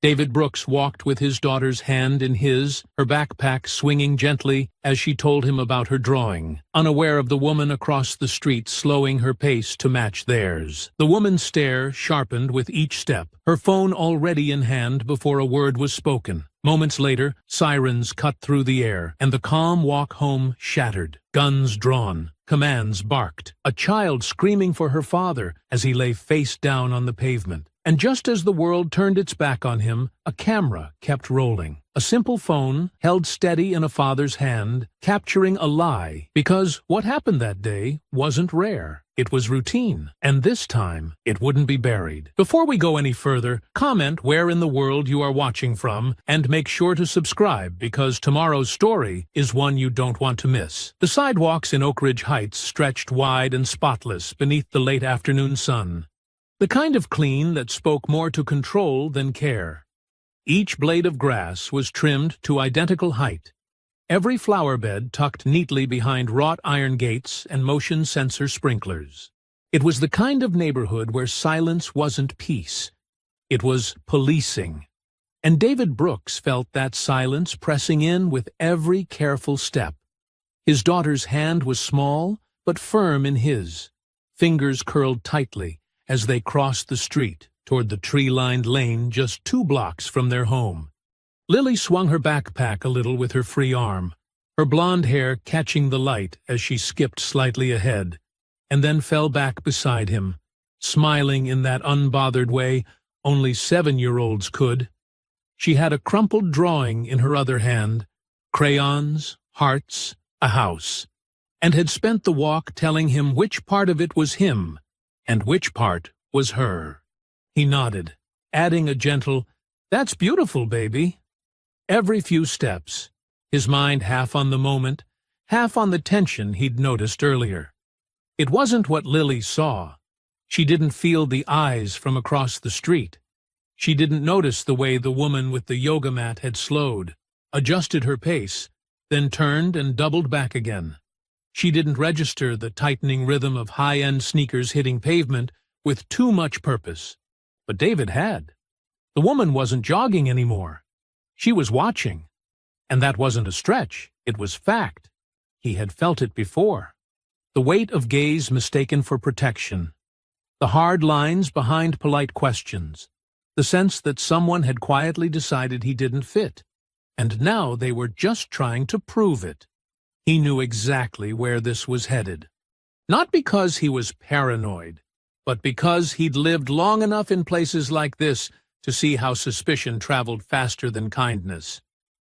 David Brooks walked with his daughter's hand in his, her backpack swinging gently as she told him about her drawing, unaware of the woman across the street slowing her pace to match theirs. The woman's stare sharpened with each step, her phone already in hand before a word was spoken. Moments later, sirens cut through the air, and the calm walk home shattered. Guns drawn, commands barked, a child screaming for her father as he lay face down on the pavement. And just as the world turned its back on him, a camera kept rolling. A simple phone, held steady in a father's hand, capturing a lie, because what happened that day wasn't rare. It was routine, and this time, it wouldn't be buried. Before we go any further, comment where in the world you are watching from, and make sure to subscribe, because tomorrow's story is one you don't want to miss. The sidewalks in Oak Ridge Heights stretched wide and spotless beneath the late afternoon sun. The kind of clean that spoke more to control than care. Each blade of grass was trimmed to identical height, every flower bed tucked neatly behind wrought iron gates and motion sensor sprinklers. It was the kind of neighborhood where silence wasn't peace. It was policing. And David Brooks felt that silence pressing in with every careful step. His daughter's hand was small, but firm in his, fingers curled tightly, as they crossed the street toward the tree-lined lane just 2 blocks from their home. Lily swung her backpack a little with her free arm, her blonde hair catching the light as she skipped slightly ahead, and then fell back beside him, smiling in that unbothered way only 7-year-olds could. She had a crumpled drawing in her other hand, crayons, hearts, a house, and had spent the walk telling him which part of it was him, and which part was her. He nodded, adding a gentle, "That's beautiful, baby." Every few steps, his mind half on the moment, half on the tension he'd noticed earlier. It wasn't what Lily saw. She didn't feel the eyes from across the street. She didn't notice the way the woman with the yoga mat had slowed, adjusted her pace, then turned and doubled back again. She didn't register the tightening rhythm of high-end sneakers hitting pavement with too much purpose. But David had. The woman wasn't jogging anymore. She was watching. And that wasn't a stretch. It was fact. He had felt it before. The weight of gaze mistaken for protection. The hard lines behind polite questions. The sense that someone had quietly decided he didn't fit. And now they were just trying to prove it. He knew exactly where this was headed. Not because he was paranoid, but because he'd lived long enough in places like this to see how suspicion traveled faster than kindness,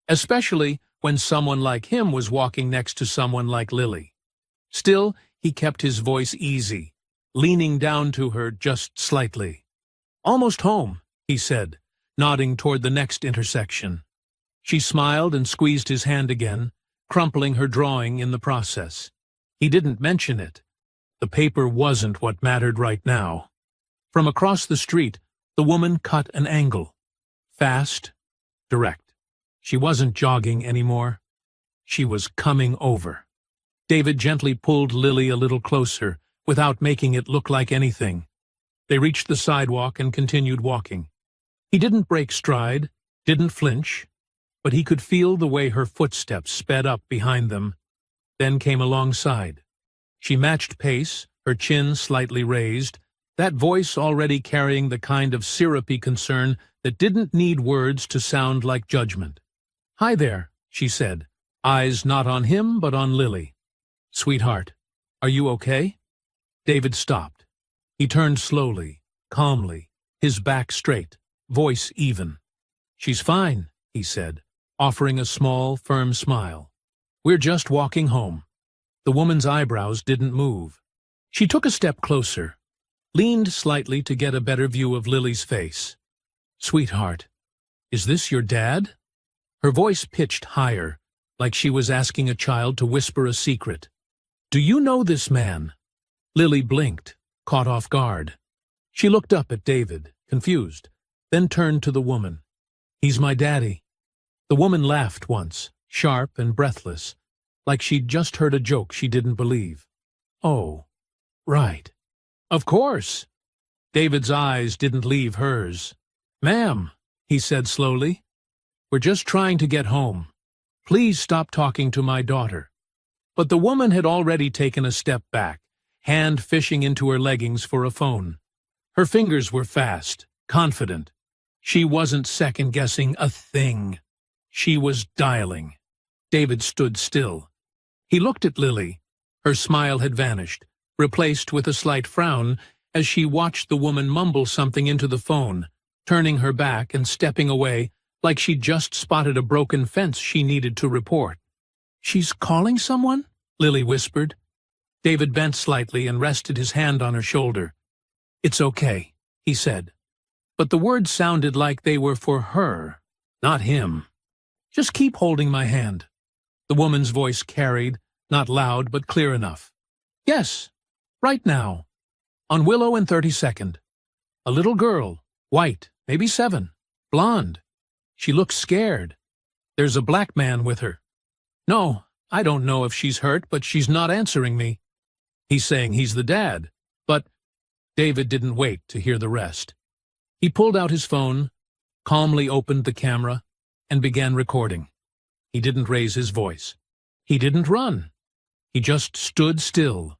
especially when someone like him was walking next to someone like Lily. Still, he kept his voice easy, leaning down to her just slightly. "Almost home," he said, nodding toward the next intersection. She smiled and squeezed his hand again, crumpling her drawing in the process. He didn't mention it. The paper wasn't what mattered right now. From across the street, the woman cut an angle. Fast, direct. She wasn't jogging anymore. She was coming over. David gently pulled Lily a little closer, without making it look like anything. They reached the sidewalk and continued walking. He didn't break stride, didn't flinch, but he could feel the way her footsteps sped up behind them, then came alongside. She matched pace, her chin slightly raised, that voice already carrying the kind of syrupy concern that didn't need words to sound like judgment. "Hi there," she said, eyes not on him but on Lily. "Sweetheart, are you okay?" David stopped. He turned slowly, calmly, his back straight, voice even. "She's fine," he said, offering a small, firm smile. "We're just walking home." The woman's eyebrows didn't move. She took a step closer, leaned slightly to get a better view of Lily's face. "Sweetheart, is this your dad?" Her voice pitched higher, like she was asking a child to whisper a secret. "Do you know this man?" Lily blinked, caught off guard. She looked up at David, confused, then turned to the woman. "He's my daddy." The woman laughed once, sharp and breathless, like she'd just heard a joke she didn't believe. "Oh, right. Of course." David's eyes didn't leave hers. "Ma'am, he said slowly. "We're just trying to get home. Please stop talking to my daughter." But the woman had already taken a step back, hand fishing into her leggings for a phone. Her fingers were fast, confident. She wasn't second-guessing a thing. She was dialing. David stood still. He looked at Lily. Her smile had vanished, replaced with a slight frown as she watched the woman mumble something into the phone, turning her back and stepping away like she'd just spotted a broken fence she needed to report. "She's calling someone?" Lily whispered. David bent slightly and rested his hand on her shoulder. "It's okay," he said. But the words sounded like they were for her, not him. "Just keep holding my hand." The woman's voice carried, not loud but clear enough. "Yes, right now. On Willow and 32nd. A little girl, white, maybe 7, blonde. She looks scared. There's a black man with her. No, I don't know if she's hurt, but she's not answering me. He's saying he's the dad, but—" David didn't wait to hear the rest. He pulled out his phone, calmly opened the camera, and began recording. He didn't raise his voice. He didn't run. He just stood still,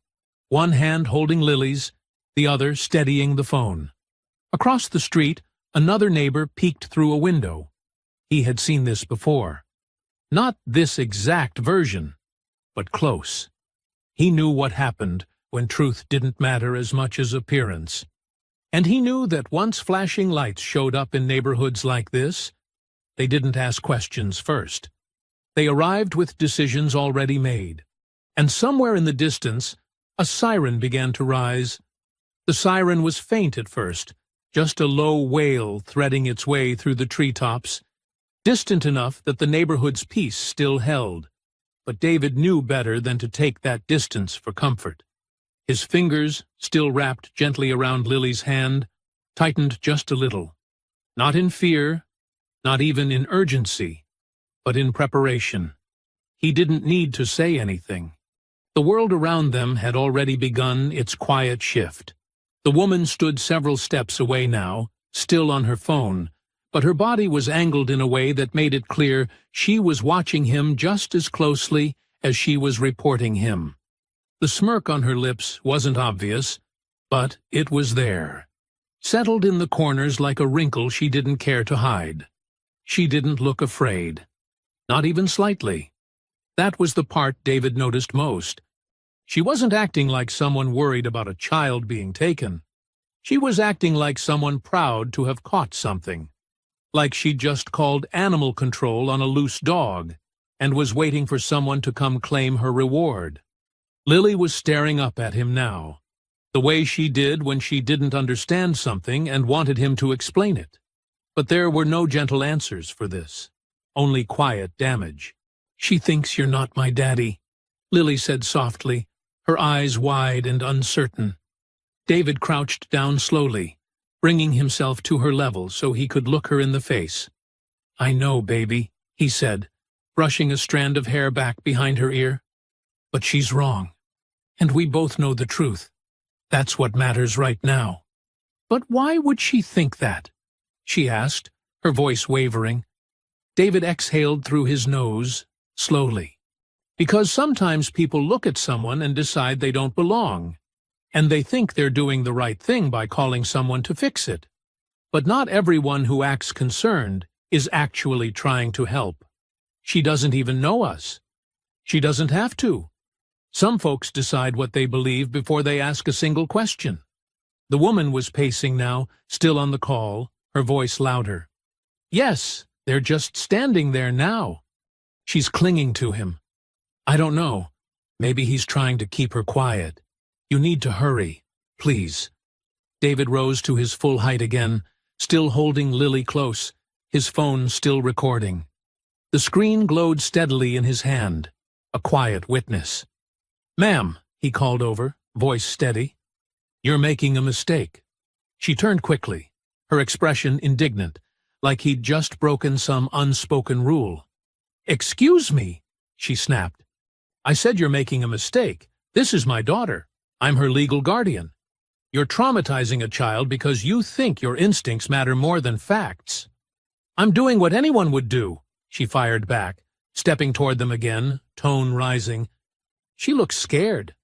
one hand holding Lily's, the other steadying the phone. Across the street, another neighbor peeked through a window. He had seen this before. Not this exact version, but close. He knew what happened when truth didn't matter as much as appearance. And he knew that once flashing lights showed up in neighborhoods like this, they didn't ask questions first. They arrived with decisions already made. And somewhere in the distance, a siren began to rise. The siren was faint at first, just a low wail threading its way through the treetops, distant enough that the neighborhood's peace still held. But David knew better than to take that distance for comfort. His fingers, still wrapped gently around Lily's hand, tightened just a little. Not in fear, not even in urgency, but in preparation. He didn't need to say anything. The world around them had already begun its quiet shift. The woman stood several steps away now, still on her phone, but her body was angled in a way that made it clear she was watching him just as closely as she was reporting him. The smirk on her lips wasn't obvious, but it was there, settled in the corners like a wrinkle she didn't care to hide. She didn't look afraid, not even slightly. That was the part David noticed most. She wasn't acting like someone worried about a child being taken. She was acting like someone proud to have caught something, like she'd just called animal control on a loose dog and was waiting for someone to come claim her reward. Lily was staring up at him now, the way she did when she didn't understand something and wanted him to explain it. But there were no gentle answers for this, only quiet damage. "She thinks you're not my daddy," Lily said softly, her eyes wide and uncertain. David crouched down slowly, bringing himself to her level so he could look her in the face. "I know, baby," he said, brushing a strand of hair back behind her ear. "But she's wrong, and we both know the truth. That's what matters right now." "But why would she think that?" she asked, her voice wavering. David exhaled through his nose, slowly. "Because sometimes people look at someone and decide they don't belong, and they think they're doing the right thing by calling someone to fix it. But not everyone who acts concerned is actually trying to help. She doesn't even know us. She doesn't have to. Some folks decide what they believe before they ask a single question." The woman was pacing now, still on the call, her voice louder. "Yes, they're just standing there now. She's clinging to him. I don't know. Maybe he's trying to keep her quiet. You need to hurry, please." David rose to his full height again, still holding Lily close, his phone still recording. The screen glowed steadily in his hand, a quiet witness. "Ma'am," he called over, voice steady. "You're making a mistake." She turned quickly, her expression indignant, like he'd just broken some unspoken rule. "Excuse me," she snapped. "I said you're making a mistake. This is my daughter. I'm her legal guardian. You're traumatizing a child because you think your instincts matter more than facts." I'm doing what anyone would do, she fired back, stepping toward them again, tone rising. She looks scared.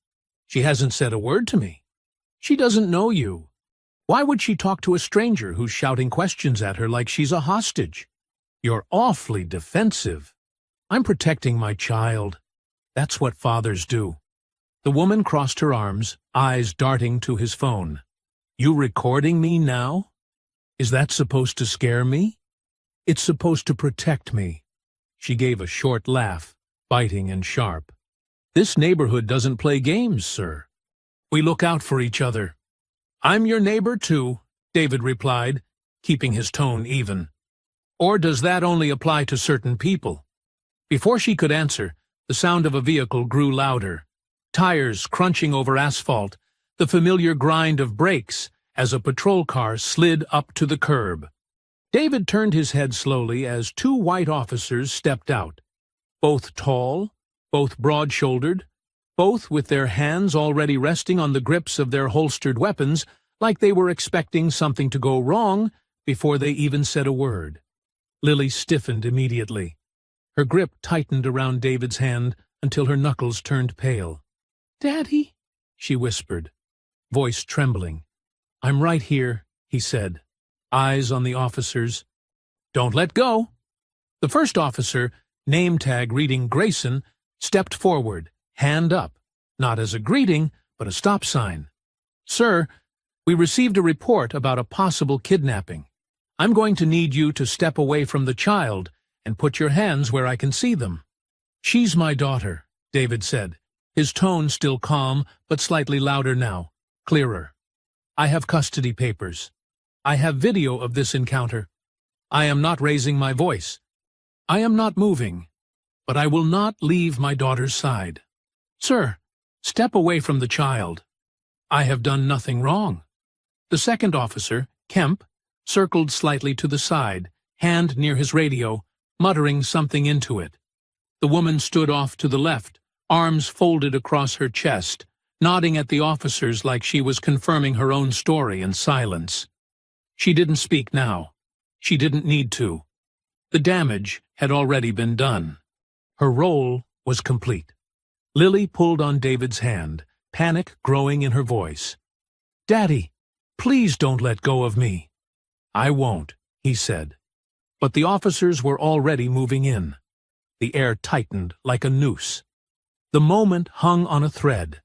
She hasn't said a word to me. She doesn't know you. Why would she talk to a stranger who's shouting questions at her like she's a hostage? You're awfully defensive. I'm protecting my child. That's what fathers do. The woman crossed her arms, eyes darting to his phone. You recording me now? Is that supposed to scare me? It's supposed to protect me. She gave a short laugh, biting and sharp. This neighborhood doesn't play games, sir. We look out for each other. I'm your neighbor, too, David replied, keeping his tone even. Or does that only apply to certain people? Before she could answer, the sound of a vehicle grew louder. Tires crunching over asphalt, the familiar grind of brakes as a patrol car slid up to the curb. David turned his head slowly as two white officers stepped out. Both tall, both broad-shouldered, both with their hands already resting on the grips of their holstered weapons like they were expecting something to go wrong before they even said a word. Lily stiffened immediately. Her grip tightened around David's hand until her knuckles turned pale. "Daddy," she whispered, voice trembling. "I'm right here," he said, eyes on the officers. "Don't let go." The first officer, name tag reading Grayson, stepped forward, hand up, not as a greeting, but a stop sign. "Sir, we received a report about a possible kidnapping. I'm going to need you to step away from the child and put your hands where I can see them." "She's my daughter," David said, his tone still calm but slightly louder now, clearer. "I have custody papers. I have video of this encounter. I am not raising my voice. I am not moving, but I will not leave my daughter's side. Sir, step away from the child. I have done nothing wrong." The second officer, Kemp, circled slightly to the side, hand near his radio, muttering something into it. The woman stood off to the left, arms folded across her chest, nodding at the officers like she was confirming her own story in silence. She didn't speak now. She didn't need to. The damage had already been done. Her role was complete. Lily pulled on David's hand, panic growing in her voice. "Daddy, please don't let go of me." "I won't," he said. But the officers were already moving in. The air tightened like a noose. The moment hung on a thread,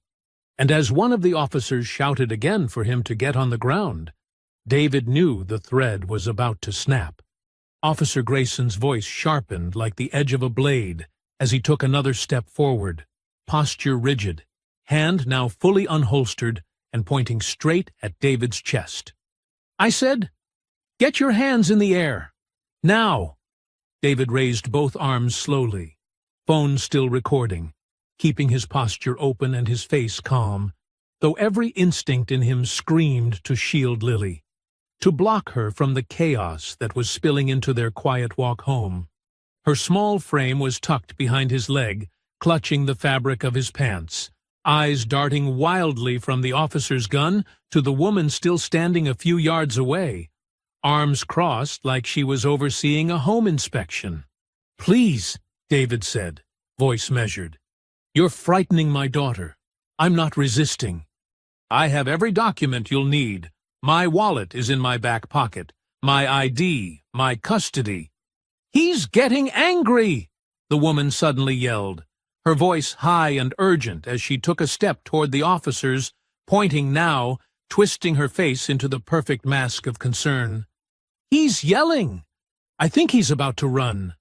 and as one of the officers shouted again for him to get on the ground, David knew the thread was about to snap. Officer Grayson's voice sharpened like the edge of a blade as he took another step forward, posture rigid, hand now fully unholstered and pointing straight at David's chest. "I said, get your hands in the air. Now." David raised both arms slowly, phone still recording, keeping his posture open and his face calm, though every instinct in him screamed to shield Lily, to block her from the chaos that was spilling into their quiet walk home. Her small frame was tucked behind his leg, clutching the fabric of his pants, eyes darting wildly from the officer's gun to the woman still standing a few yards away, arms crossed like she was overseeing a home inspection. "Please," David said, voice measured. "You're frightening my daughter. I'm not resisting. I have every document you'll need. My wallet is in my back pocket. My ID, my custody." "He's getting angry!" the woman suddenly yelled, her voice high and urgent as she took a step toward the officers, pointing now, twisting her face into the perfect mask of concern. "He's yelling! I think he's about to run."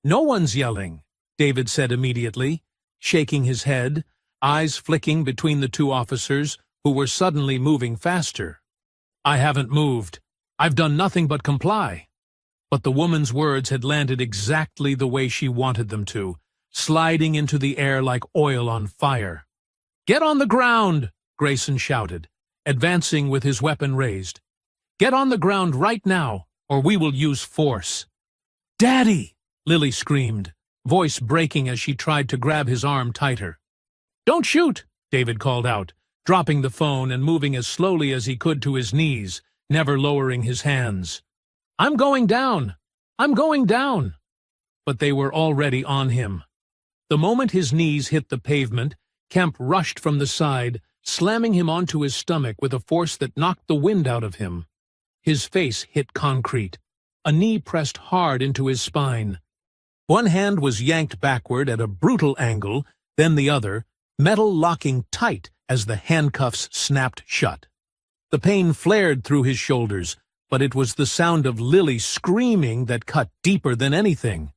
"No one's yelling," David said immediately, shaking his head, eyes flicking between the two officers, who were suddenly moving faster. "I haven't moved. I've done nothing but comply." But the woman's words had landed exactly the way she wanted them to, sliding into the air like oil on fire. "Get on the ground!" Grayson shouted, advancing with his weapon raised. "Get on the ground right now, or we will use force." "Daddy!" Lily screamed, voice breaking as she tried to grab his arm tighter. "Don't shoot!" David called out, dropping the phone and moving as slowly as he could to his knees, never lowering his hands. "I'm going down. I'm going down!" But they were already on him. The moment his knees hit the pavement, Kemp rushed from the side, slamming him onto his stomach with a force that knocked the wind out of him. His face hit concrete. A knee pressed hard into his spine. One hand was yanked backward at a brutal angle, then the other, metal locking tight as the handcuffs snapped shut. The pain flared through his shoulders, but it was the sound of Lily screaming that cut deeper than anything.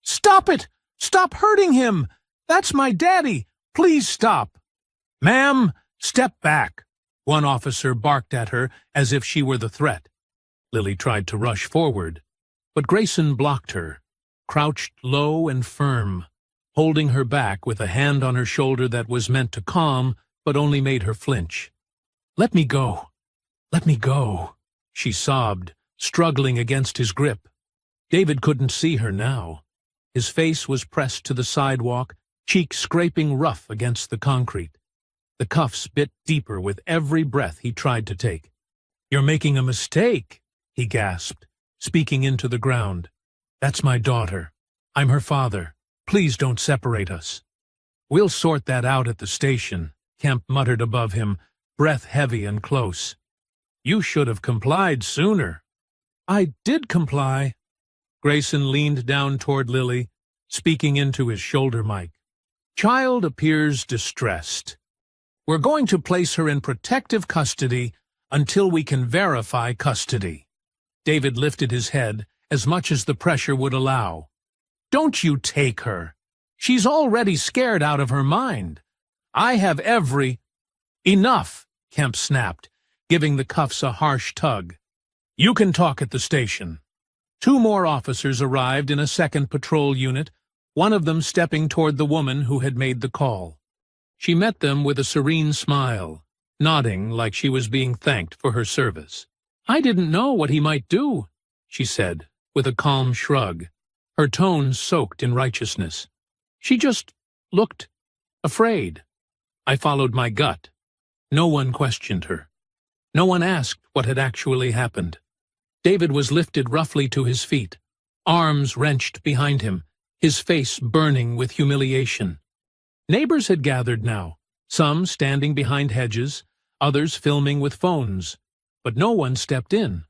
"Stop it! Stop hurting him! That's my daddy! Please stop!" "Ma'am, step back!" one officer barked at her as if she were the threat. Lily tried to rush forward, but Grayson blocked her, crouched low and firm, holding her back with a hand on her shoulder that was meant to calm but only made her flinch. "Let me go! Let me go!" she sobbed, struggling against his grip. David couldn't see her now. His face was pressed to the sidewalk, cheek scraping rough against the concrete. The cuffs bit deeper with every breath he tried to take. "You're making a mistake," he gasped, speaking into the ground. "That's my daughter. I'm her father. Please don't separate us." "We'll sort that out at the station," Kemp muttered above him, breath heavy and close. "You should have complied sooner." "I did comply." Grayson leaned down toward Lily, speaking into his shoulder mic. "Child appears distressed. We're going to place her in protective custody until we can verify custody." David lifted his head as much as the pressure would allow. "Don't you take her. She's already scared out of her mind. I have every—" "Enough," Kemp snapped, giving the cuffs a harsh tug. "You can talk at the station." 2 more officers arrived in a second patrol unit, one of them stepping toward the woman who had made the call. She met them with a serene smile, nodding like she was being thanked for her service. "I didn't know what he might do," she said, with a calm shrug, her tone soaked in righteousness. "She just looked afraid. I followed my gut." No one questioned her. No one asked what had actually happened. David was lifted roughly to his feet, arms wrenched behind him, his face burning with humiliation. Neighbors had gathered now, some standing behind hedges, others filming with phones, but no one stepped in.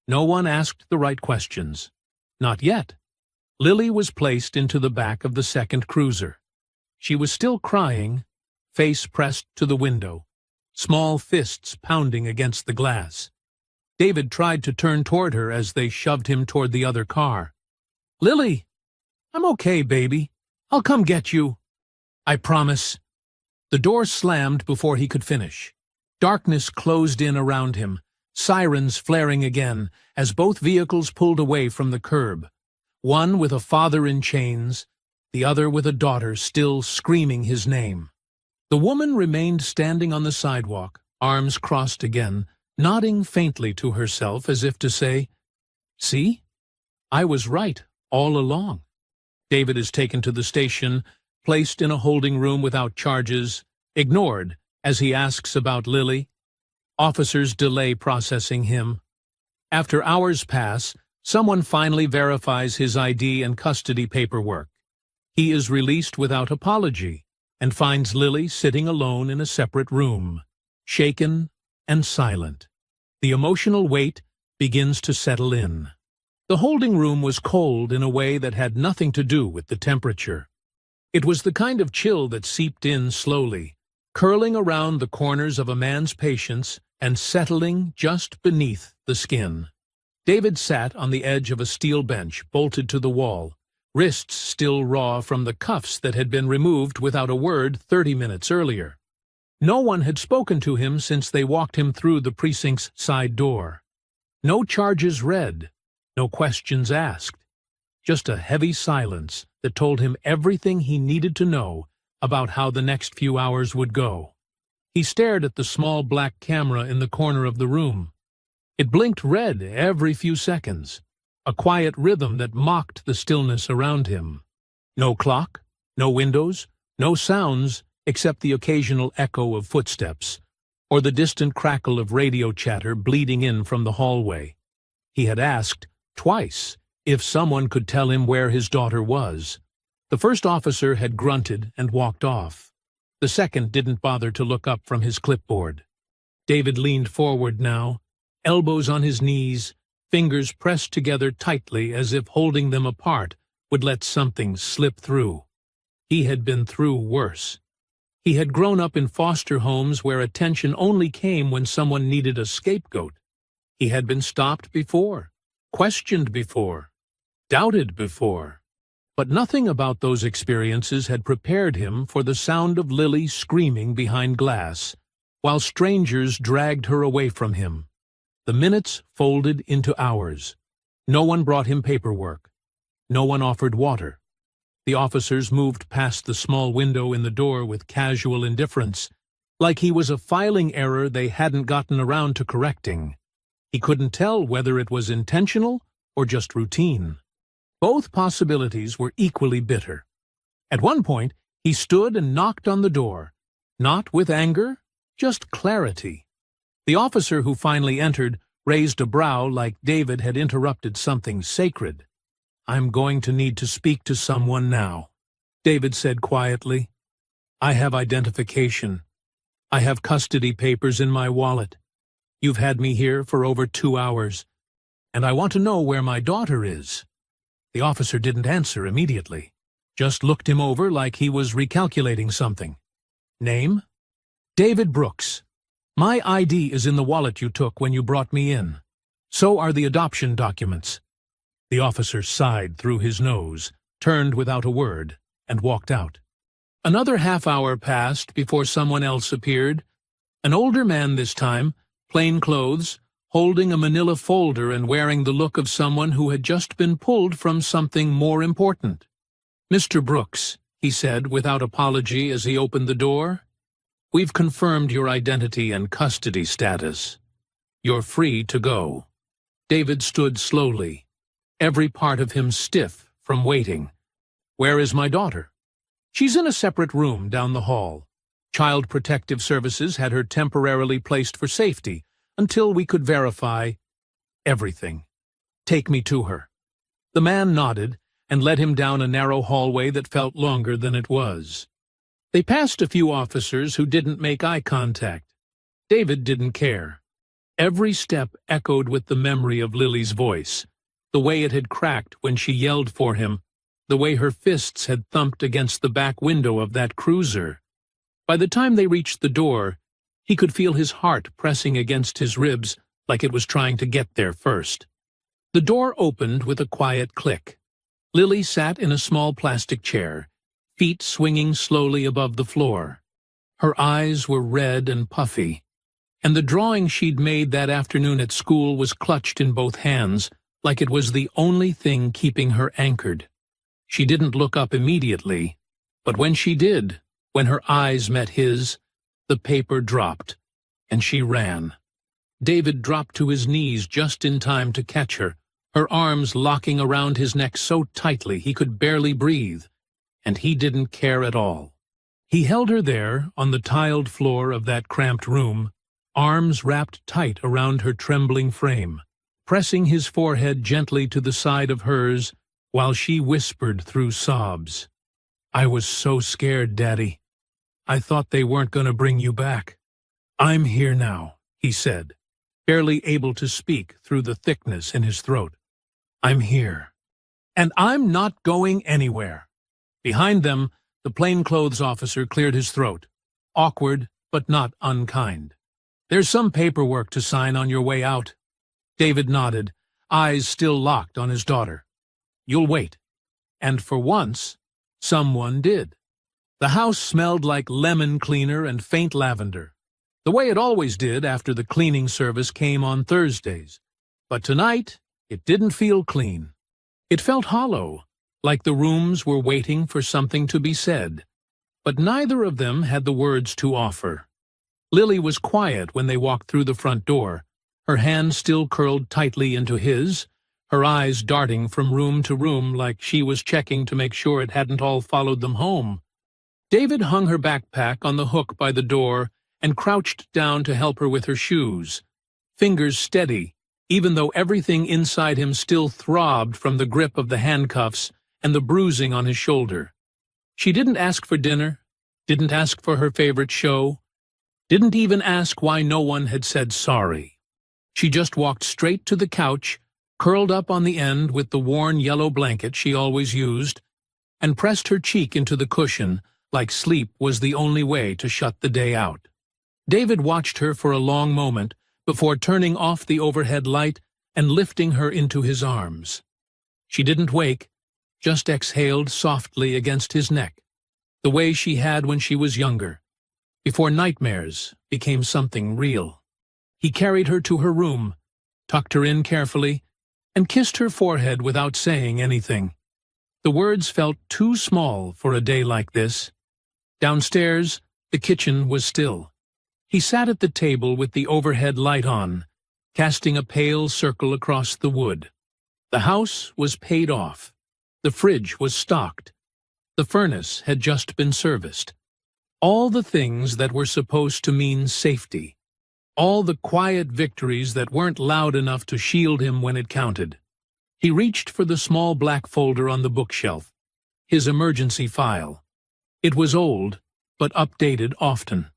No one asked the right questions. Not yet. Lily was placed into the back of the second cruiser. She was still crying, face pressed to the window, small fists pounding against the glass. David tried to turn toward her as they shoved him toward the other car. "Lily, I'm okay, baby. I'll come get you. I promise." The door slammed before he could finish. Darkness closed in around him, sirens flaring again as both vehicles pulled away from the curb, one with a father in chains, the other with a daughter still screaming his name. The woman remained standing on the sidewalk, arms crossed again, nodding faintly to herself as if to say, "See? I was right all along." David is taken to the station, placed in a holding room without charges, ignored as he asks about Lily. Officers delay processing him. After hours pass, someone finally verifies his ID and custody paperwork. He is released without apology and finds Lily sitting alone in a separate room, shaken and silent. The emotional weight begins to settle in. The holding room was cold in a way that had nothing to do with the temperature. It was the kind of chill that seeped in slowly, curling around the corners of a man's patience and settling just beneath the skin. David sat on the edge of a steel bench bolted to the wall, wrists still raw from the cuffs that had been removed without a word 30 minutes earlier. No one had spoken to him since they walked him through the precinct's side door. No charges read, no questions asked, just a heavy silence that told him everything he needed to know about how the next few hours would go. He stared at the small black camera in the corner of the room. It blinked red every few seconds, a quiet rhythm that mocked the stillness around him. No clock, no windows, no sounds except the occasional echo of footsteps, or the distant crackle of radio chatter bleeding in from the hallway. He had asked, twice, If someone could tell him where his daughter was. The first officer had grunted and walked off. The second didn't bother to look up from his clipboard. David leaned forward now, elbows on his knees, fingers pressed together tightly as if holding them apart would let something slip through. He had been through worse. He had grown up in foster homes where attention only came when someone needed a scapegoat. He had been stopped before, questioned before, doubted before. But nothing about those experiences had prepared him for the sound of Lily screaming behind glass, while strangers dragged her away from him. The minutes folded into hours. No one brought him paperwork. No one offered water. The officers moved past the small window in the door with casual indifference, like he was a filing error they hadn't gotten around to correcting. He couldn't tell whether it was intentional or just routine. Both possibilities were equally bitter. At one point, he stood and knocked on the door, not with anger, just clarity. The officer who finally entered raised a brow like David had interrupted something sacred. "I'm going to need to speak to someone now," David said quietly. "I have identification. I have custody papers in my wallet. You've had me here for over 2 hours, and I want to know where my daughter is." The officer didn't answer immediately, just looked him over like he was recalculating something. "Name?" "David Brooks. My ID is in the wallet you took when you brought me in. So are the adoption documents." The officer sighed through his nose, turned without a word, and walked out. Another half-hour passed before someone else appeared. An older man this time, plain clothes, holding a manila folder and wearing the look of someone who had just been pulled from something more important. "Mr. Brooks," he said without apology as he opened the door, "we've confirmed your identity and custody status. You're free to go." David stood slowly, every part of him stiff from waiting. "Where is my daughter?" "She's in a separate room down the hall. Child Protective Services had her temporarily placed for safety until we could verify everything. Take me to her." The man nodded and led him down a narrow hallway that felt longer than it was. They passed a few officers who didn't make eye contact. David didn't care. Every step echoed with the memory of Lily's voice, the way it had cracked when she yelled for him, the way her fists had thumped against the back window of that cruiser. By the time they reached the door, he could feel his heart pressing against his ribs like it was trying to get there first. The door opened with a quiet click. Lily sat in a small plastic chair, feet swinging slowly above the floor. Her eyes were red and puffy, and the drawing she'd made that afternoon at school was clutched in both hands like it was the only thing keeping her anchored. She didn't look up immediately, but when she did, when her eyes met his, the paper dropped, and she ran. David dropped to his knees just in time to catch her, her arms locking around his neck so tightly he could barely breathe, and he didn't care at all. He held her there on the tiled floor of that cramped room, arms wrapped tight around her trembling frame, pressing his forehead gently to the side of hers while she whispered through sobs, "I was so scared, Daddy. I thought they weren't going to bring you back." "I'm here now," he said, barely able to speak through the thickness in his throat. "I'm here. And I'm not going anywhere." Behind them, the plainclothes officer cleared his throat, awkward but not unkind. "There's some paperwork to sign on your way out." David nodded, eyes still locked on his daughter. "You'll wait." And for once, someone did. The house smelled like lemon cleaner and faint lavender, the way it always did after the cleaning service came on Thursdays. But tonight, it didn't feel clean. It felt hollow, like the rooms were waiting for something to be said. But neither of them had the words to offer. Lily was quiet when they walked through the front door, her hand still curled tightly into his, her eyes darting from room to room like she was checking to make sure it hadn't all followed them home. David hung her backpack on the hook by the door and crouched down to help her with her shoes, fingers steady, even though everything inside him still throbbed from the grip of the handcuffs and the bruising on his shoulder. She didn't ask for dinner, didn't ask for her favorite show, didn't even ask why no one had said sorry. She just walked straight to the couch, curled up on the end with the worn yellow blanket she always used, and pressed her cheek into the cushion like sleep was the only way to shut the day out. David watched her for a long moment before turning off the overhead light and lifting her into his arms. She didn't wake, just exhaled softly against his neck, the way she had when she was younger, before nightmares became something real. He carried her to her room, tucked her in carefully, and kissed her forehead without saying anything. The words felt too small for a day like this. Downstairs, the kitchen was still. He sat at the table with the overhead light on, casting a pale circle across the wood. The house was paid off. The fridge was stocked. The furnace had just been serviced. All the things that were supposed to mean safety. All the quiet victories that weren't loud enough to shield him when it counted. He reached for the small black folder on the bookshelf, his emergency file. It was old, but updated often.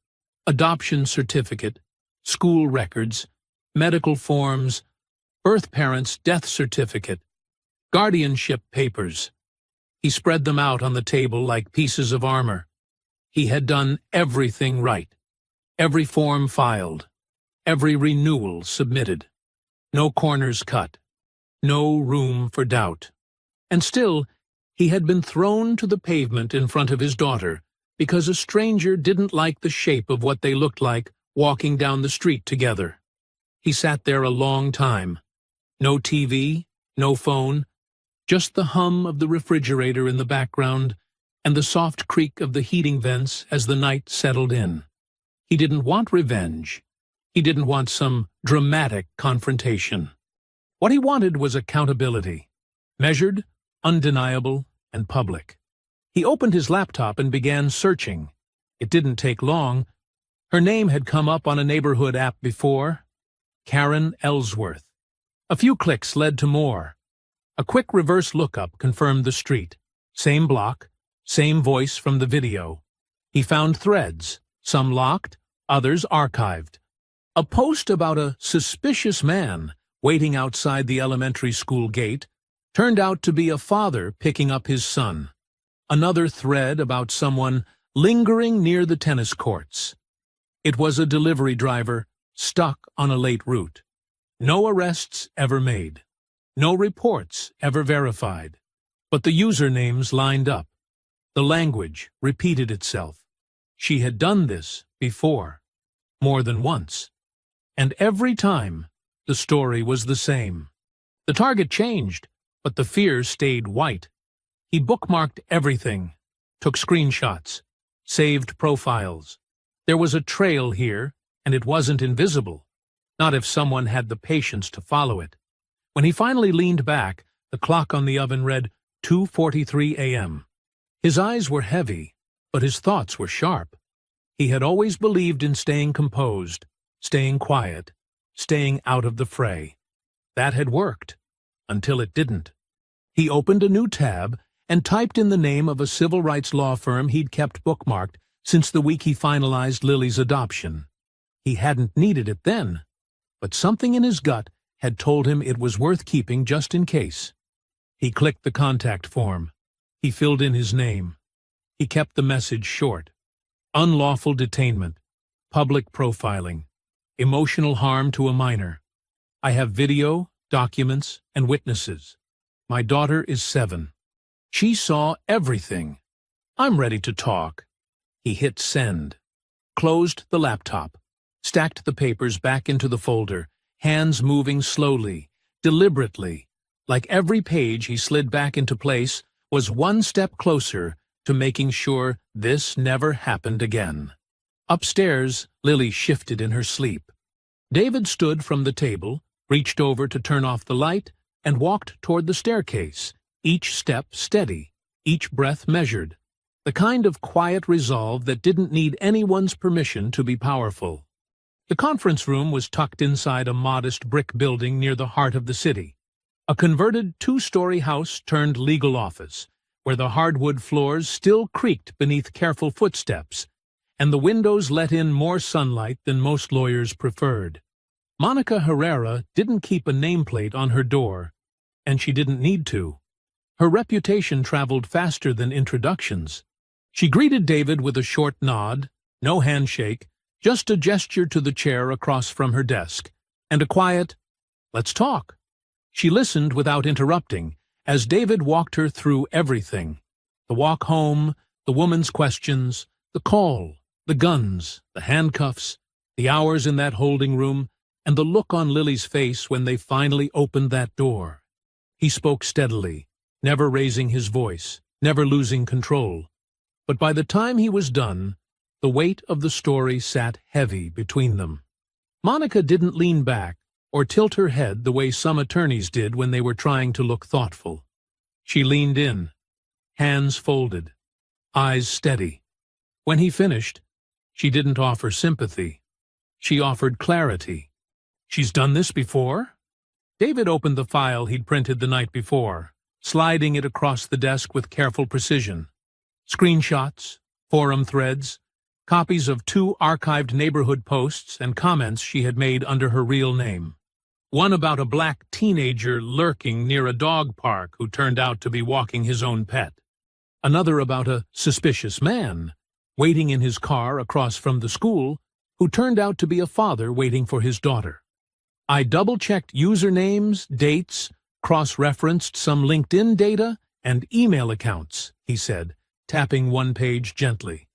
Adoption certificate, school records, medical forms, birth parents' death certificate, guardianship papers. He spread them out on the table like pieces of armor. He had done everything right. Every form filed. Every renewal submitted. No corners cut. No room for doubt. And still, he had been thrown to the pavement in front of his daughter because a stranger didn't like the shape of what they looked like walking down the street together. He sat there a long time. No TV, no phone, just the hum of the refrigerator in the background and the soft creak of the heating vents as the night settled in. He didn't want revenge. He didn't want some dramatic confrontation. What he wanted was accountability, measured, undeniable, and public. He opened his laptop and began searching. It didn't take long. Her name had come up on a neighborhood app before, Karen Ellsworth. A few clicks led to more. A quick reverse lookup confirmed the street. Same block, same voice from the video. He found threads, some locked, others archived. A post about a suspicious man waiting outside the elementary school gate turned out to be a father picking up his son. Another thread about someone lingering near the tennis courts. It was a delivery driver stuck on a late route. No arrests ever made. No reports ever verified. But the usernames lined up. The language repeated itself. She had done this before, more than once. And every time, the story was the same. The target changed, but the fear stayed white. He bookmarked everything, took screenshots, saved profiles. There was a trail here, and it wasn't invisible, not if someone had the patience to follow it. When he finally leaned back, the clock on the oven read 2:43 a.m. His eyes were heavy, but his thoughts were sharp. He had always believed in staying composed, staying quiet, staying out of the fray. That had worked, until it didn't. He opened a new tab and typed in the name of a civil rights law firm he'd kept bookmarked since the week he finalized Lily's adoption. He hadn't needed it then, but something in his gut had told him it was worth keeping just in case. He clicked the contact form. He filled in his name. He kept the message short. Unlawful detainment. Public profiling. Emotional harm to a minor. I have video, documents, and witnesses. My daughter is 7. She saw everything. I'm ready to talk. He hit send. Closed the laptop. Stacked the papers back into the folder, hands moving slowly, deliberately, like every page he slid back into place was one step closer to making sure this never happened again. Upstairs, Lily shifted in her sleep. David stood from the table, reached over to turn off the light, and walked toward the staircase, each step steady, each breath measured, the kind of quiet resolve that didn't need anyone's permission to be powerful. The conference room was tucked inside a modest brick building near the heart of the city, a converted two-story house turned legal office, where the hardwood floors still creaked beneath careful footsteps, and the windows let in more sunlight than most lawyers preferred. Monica Herrera didn't keep a nameplate on her door, and she didn't need to. Her reputation traveled faster than introductions. She greeted David with a short nod, no handshake, just a gesture to the chair across from her desk, and a quiet, "Let's talk." She listened without interrupting, as David walked her through everything. The walk home, the woman's questions, the call, the guns, the handcuffs, the hours in that holding room, and the look on Lily's face when they finally opened that door. He spoke steadily, never raising his voice, never losing control. But by the time he was done, the weight of the story sat heavy between them. Monica didn't lean back or tilt her head the way some attorneys did when they were trying to look thoughtful. She leaned in, hands folded, eyes steady. When he finished, she didn't offer sympathy. She offered clarity. "She's done this before?" David opened the file he'd printed the night before, sliding it across the desk with careful precision. Screenshots, forum threads, copies of 2 archived neighborhood posts and comments she had made under her real name. One about a black teenager lurking near a dog park who turned out to be walking his own pet. Another about a suspicious man waiting in his car across from the school who turned out to be a father waiting for his daughter. "I double-checked usernames, dates, cross-referenced some LinkedIn data, and email accounts," he said, tapping one page gently.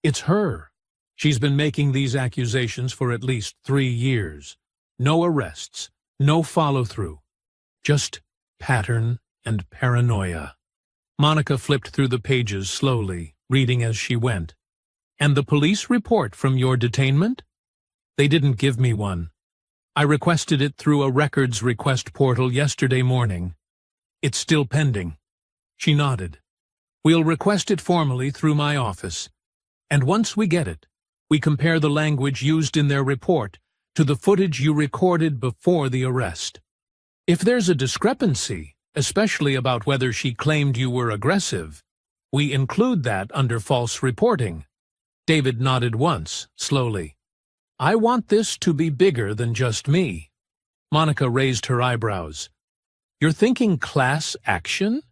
"It's her. She's been making these accusations for at least 3 years. No arrests, no follow-through. Just pattern and paranoia." Monica flipped through the pages slowly, reading as she went. "And the police report from your detainment?" "They didn't give me one. I requested it through a records request portal yesterday morning. It's still pending." She nodded. "We'll request it formally through my office. And once we get it, we compare the language used in their report to the footage you recorded before the arrest. If there's a discrepancy, especially about whether she claimed you were aggressive, we include that under false reporting." David nodded once, slowly. "I want this to be bigger than just me." Monica raised her eyebrows. "You're thinking class action?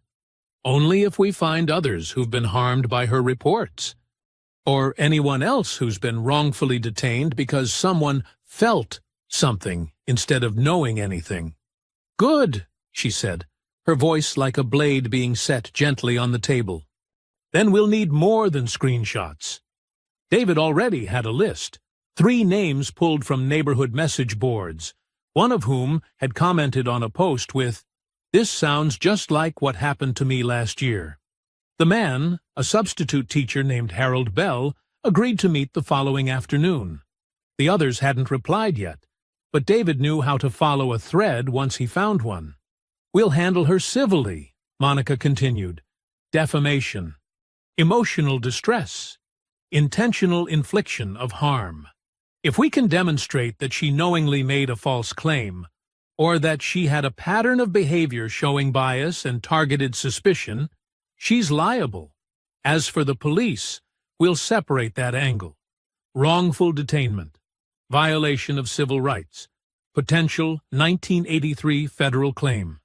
Only if we find others who've been harmed by her reports. Or anyone else who's been wrongfully detained because someone felt something instead of knowing anything." "Good," she said, her voice like a blade being set gently on the table. "Then we'll need more than screenshots." David already had a list, 3 names pulled from neighborhood message boards, one of whom had commented on a post with, "This sounds just like what happened to me last year." The man, a substitute teacher named Harold Bell, agreed to meet the following afternoon. The others hadn't replied yet, but David knew how to follow a thread once he found one. "We'll handle her civilly," Monica continued. "Defamation, emotional distress, intentional infliction of harm. If we can demonstrate that she knowingly made a false claim, or that she had a pattern of behavior showing bias and targeted suspicion, she's liable. As for the police, we'll separate that angle. Wrongful detainment, violation of civil rights, potential 1983 federal claim."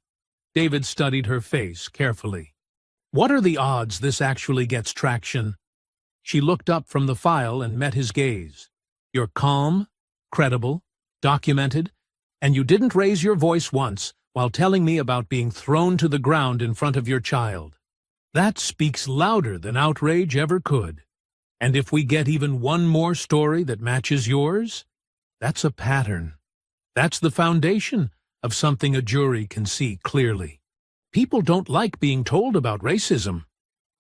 David studied her face carefully. "What are the odds this actually gets traction?" She looked up from the file and met his gaze. "You're calm, credible, documented, and you didn't raise your voice once while telling me about being thrown to the ground in front of your child. That speaks louder than outrage ever could. And if we get even one more story that matches yours, that's a pattern. That's the foundation of something a jury can see clearly. People don't like being told about racism,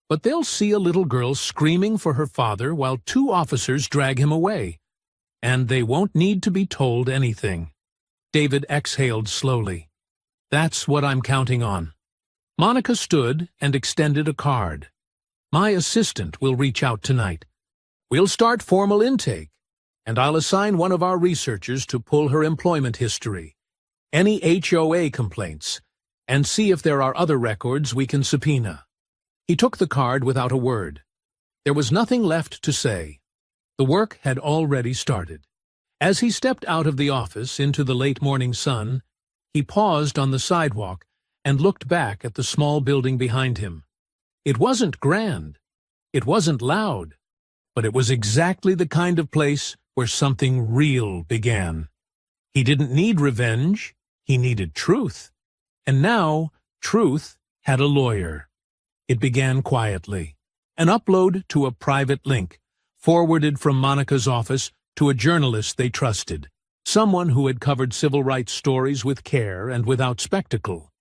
but they'll see a little girl screaming for her father while 2 officers drag him away, and they won't need to be told anything." David exhaled slowly. "That's what I'm counting on." Monica stood and extended a card. "My assistant will reach out tonight. We'll start formal intake, and I'll assign one of our researchers to pull her employment history, any HOA complaints, and see if there are other records we can subpoena." He took the card without a word. There was nothing left to say. The work had already started. As he stepped out of the office into the late morning sun, he paused on the sidewalk and looked back at the small building behind him. It wasn't grand, it wasn't loud, but it was exactly the kind of place where something real began. He didn't need revenge, he needed truth. And now, truth had a lawyer. It began quietly. An upload to a private link, forwarded from Monica's office to a journalist they trusted, someone who had covered civil rights stories with care and without spectacle.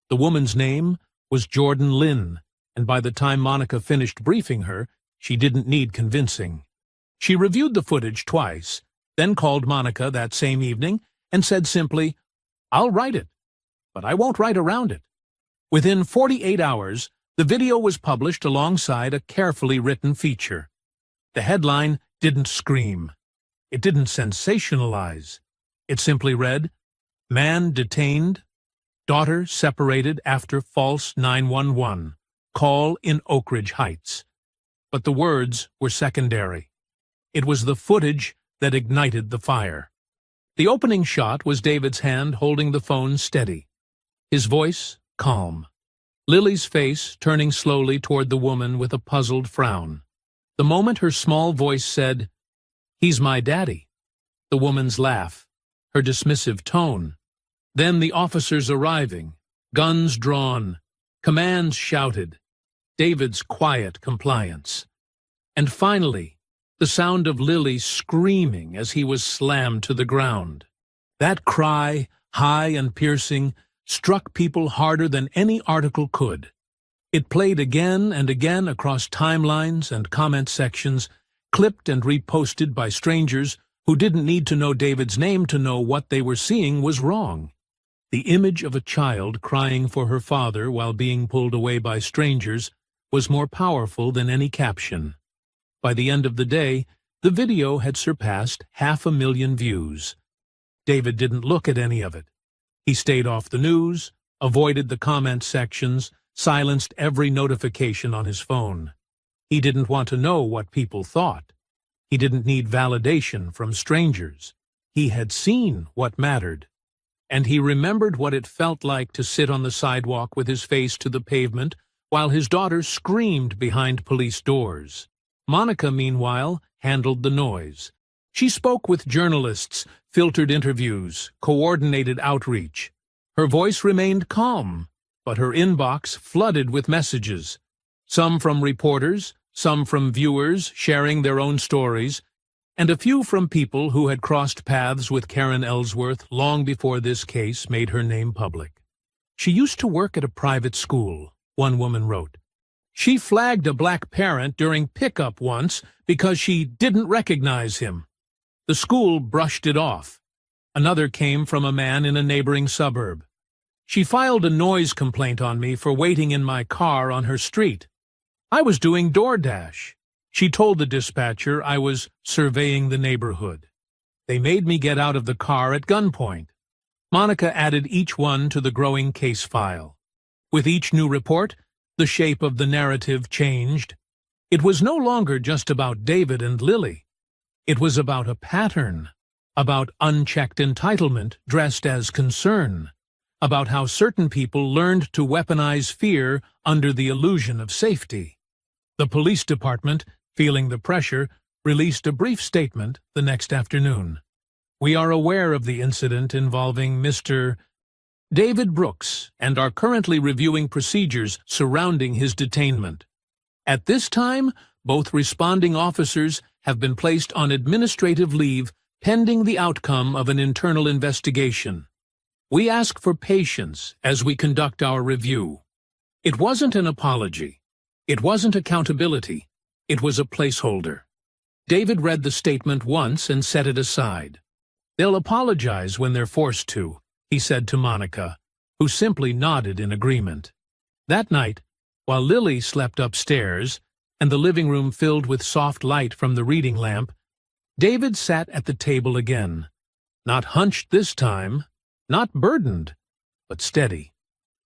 The woman's name was Jordan Lynn, and by the time Monica finished briefing her, she didn't need convincing. She reviewed the footage twice, then called Monica that same evening and said simply, "I'll write it, but I won't write around it." Within 48 hours, the video was published alongside a carefully written feature. The headline didn't scream. It didn't sensationalize. It simply read, "Man detained, daughter separated after false 911, call in Oak Ridge Heights." But the words were secondary. It was the footage that ignited the fire. The opening shot was David's hand holding the phone steady, his voice calm. Lily's face turning slowly toward the woman with a puzzled frown. The moment her small voice said, "He's my daddy," the woman's laugh, her dismissive tone, then the officers arriving, guns drawn, commands shouted, David's quiet compliance. And finally, the sound of Lily screaming as he was slammed to the ground. That cry, high and piercing, struck people harder than any article could. It played again and again across timelines and comment sections, clipped and reposted by strangers who didn't need to know David's name to know what they were seeing was wrong. The image of a child crying for her father while being pulled away by strangers was more powerful than any caption. By the end of the day, the video had surpassed 500,000 views. David didn't look at any of it. He stayed off the news, avoided the comment sections, silenced every notification on his phone. He didn't want to know what people thought. He didn't need validation from strangers. He had seen what mattered. And he remembered what it felt like to sit on the sidewalk with his face to the pavement while his daughter screamed behind police doors. Monica, meanwhile, handled the noise. She spoke with journalists, filtered interviews, coordinated outreach. Her voice remained calm, but her inbox flooded with messages, some from reporters, some from viewers sharing their own stories, and a few from people who had crossed paths with Karen Ellsworth long before this case made her name public. She used to work at a private school, one woman wrote. She flagged a black parent during pickup once because she didn't recognize him. The school brushed it off. Another came from a man in a neighboring suburb. She filed a noise complaint on me for waiting in my car on her street. I was doing DoorDash. She told the dispatcher I was surveying the neighborhood. They made me get out of the car at gunpoint. Monica added each one to the growing case file. With each new report, the shape of the narrative changed. It was no longer just about David and Lily. It was about a pattern, about unchecked entitlement dressed as concern, about how certain people learned to weaponize fear under the illusion of safety. The police department, feeling the pressure, released a brief statement the next afternoon. We are aware of the incident involving Mr. David Brooks and are currently reviewing procedures surrounding his detainment. At this time, both responding officers have been placed on administrative leave pending the outcome of an internal investigation. We ask for patience as we conduct our review. It wasn't an apology. It wasn't accountability. It was a placeholder. David read the statement once and set it aside. They'll apologize when they're forced to, he said to Monica, who simply nodded in agreement. That night, while Lily slept upstairs and the living room filled with soft light from the reading lamp, David sat at the table again, not hunched this time, not burdened, but steady.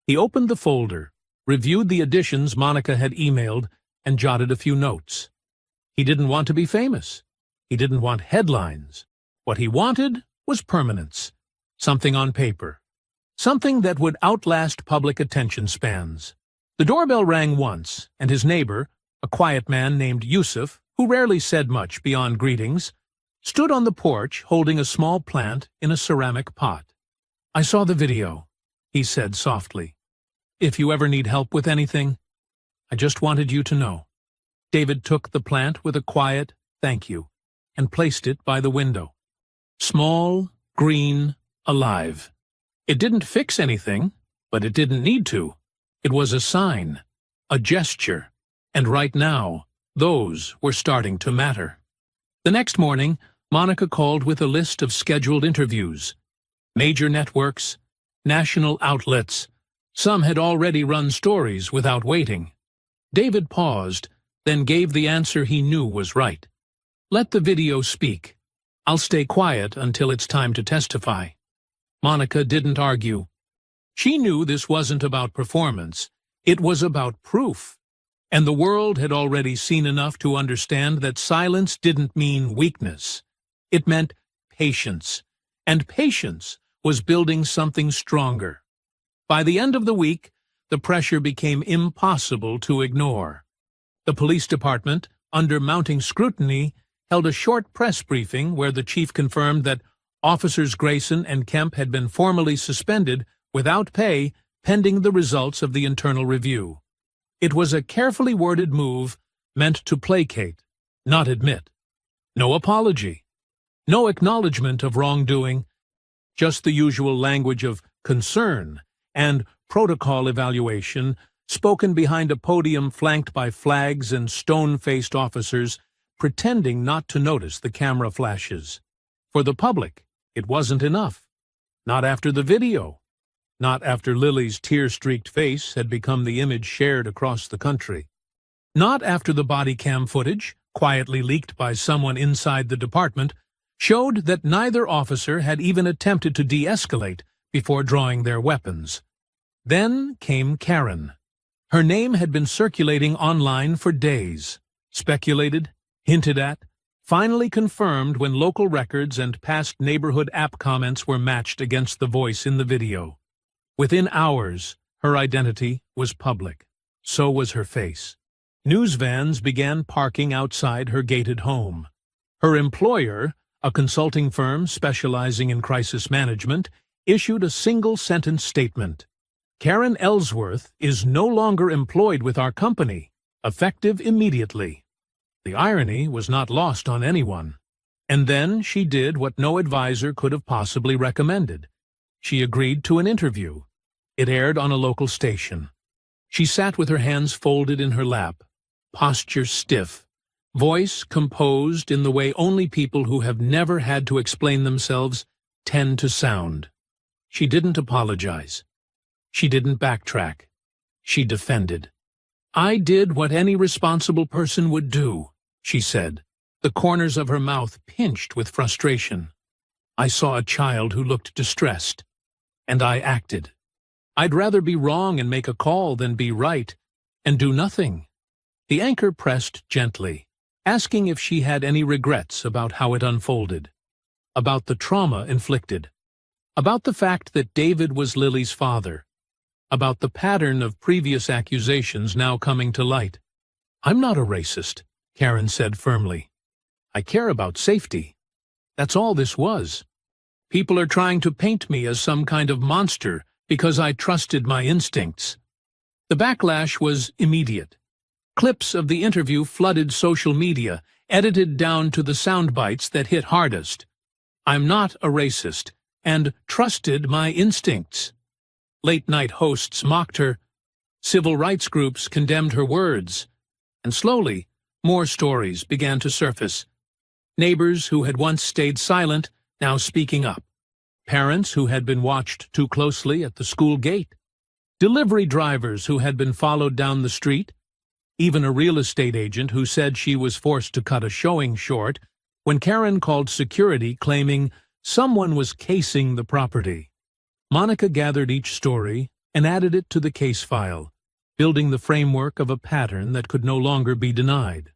He opened the folder, reviewed the additions Monica had emailed, and jotted a few notes. He didn't want to be famous. He didn't want headlines. What he wanted was permanence, something on paper, something that would outlast public attention spans. The doorbell rang once, and his neighbor, a quiet man named Yusuf, who rarely said much beyond greetings, stood on the porch holding a small plant in a ceramic pot. "I saw the video," he said softly. "If you ever need help with anything, I just wanted you to know." David took the plant with a quiet "thank you" and placed it by the window. Small, green, alive. It didn't fix anything, but it didn't need to. It was a sign, a gesture, and right now, those were starting to matter. The next morning, Monica called with a list of scheduled interviews. Major networks, national outlets. Some had already run stories without waiting. David paused, then gave the answer he knew was right. "Let the video speak. I'll stay quiet until it's time to testify." Monica didn't argue. She knew this wasn't about performance. It was about proof. And the world had already seen enough to understand that silence didn't mean weakness. It meant patience. And patience was building something stronger. By the end of the week, the pressure became impossible to ignore. The police department, under mounting scrutiny, held a short press briefing where the chief confirmed that Officers Grayson and Kemp had been formally suspended without pay pending the results of the internal review. It was a carefully worded move meant to placate, not admit. No apology. No acknowledgement of wrongdoing. Just the usual language of concern and protocol evaluation spoken behind a podium flanked by flags and stone-faced officers pretending not to notice the camera flashes. For the public, it wasn't enough. Not after the video. Not after Lily's tear-streaked face had become the image shared across the country. Not after the body cam footage, quietly leaked by someone inside the department, showed that neither officer had even attempted to de-escalate before drawing their weapons. Then came Karen. Her name had been circulating online for days, speculated, hinted at, finally confirmed when local records and past neighborhood app comments were matched against the voice in the video. Within hours, her identity was public. So was her face. News vans began parking outside her gated home. Her employer, a consulting firm specializing in crisis management, issued a single-sentence statement. "Karen Ellsworth is no longer employed with our company, effective immediately." The irony was not lost on anyone. And then she did what no advisor could have possibly recommended. She agreed to an interview. It aired on a local station. She sat with her hands folded in her lap, posture stiff, voice composed in the way only people who have never had to explain themselves tend to sound. She didn't apologize. She didn't backtrack. She defended. "I did what any responsible person would do," she said, the corners of her mouth pinched with frustration. "I saw a child who looked distressed, and I acted. I'd rather be wrong and make a call than be right and do nothing." The anchor pressed gently, asking if she had any regrets about how it unfolded, about the trauma inflicted, about the fact that David was Lily's father, about the pattern of previous accusations now coming to light. "I'm not a racist," Karen said firmly. "I care about safety. That's all this was. People are trying to paint me as some kind of monster because I trusted my instincts." The backlash was immediate. Clips of the interview flooded social media, edited down to the sound bites that hit hardest. "I'm not a racist," and "trusted my instincts." Late-night hosts mocked her. Civil rights groups condemned her words. And slowly, more stories began to surface. Neighbors who had once stayed silent, now speaking up. Parents who had been watched too closely at the school gate. Delivery drivers who had been followed down the street. Even a real estate agent who said she was forced to cut a showing short when Karen called security claiming someone was casing the property. Monica gathered each story and added it to the case file, building the framework of a pattern that could no longer be denied.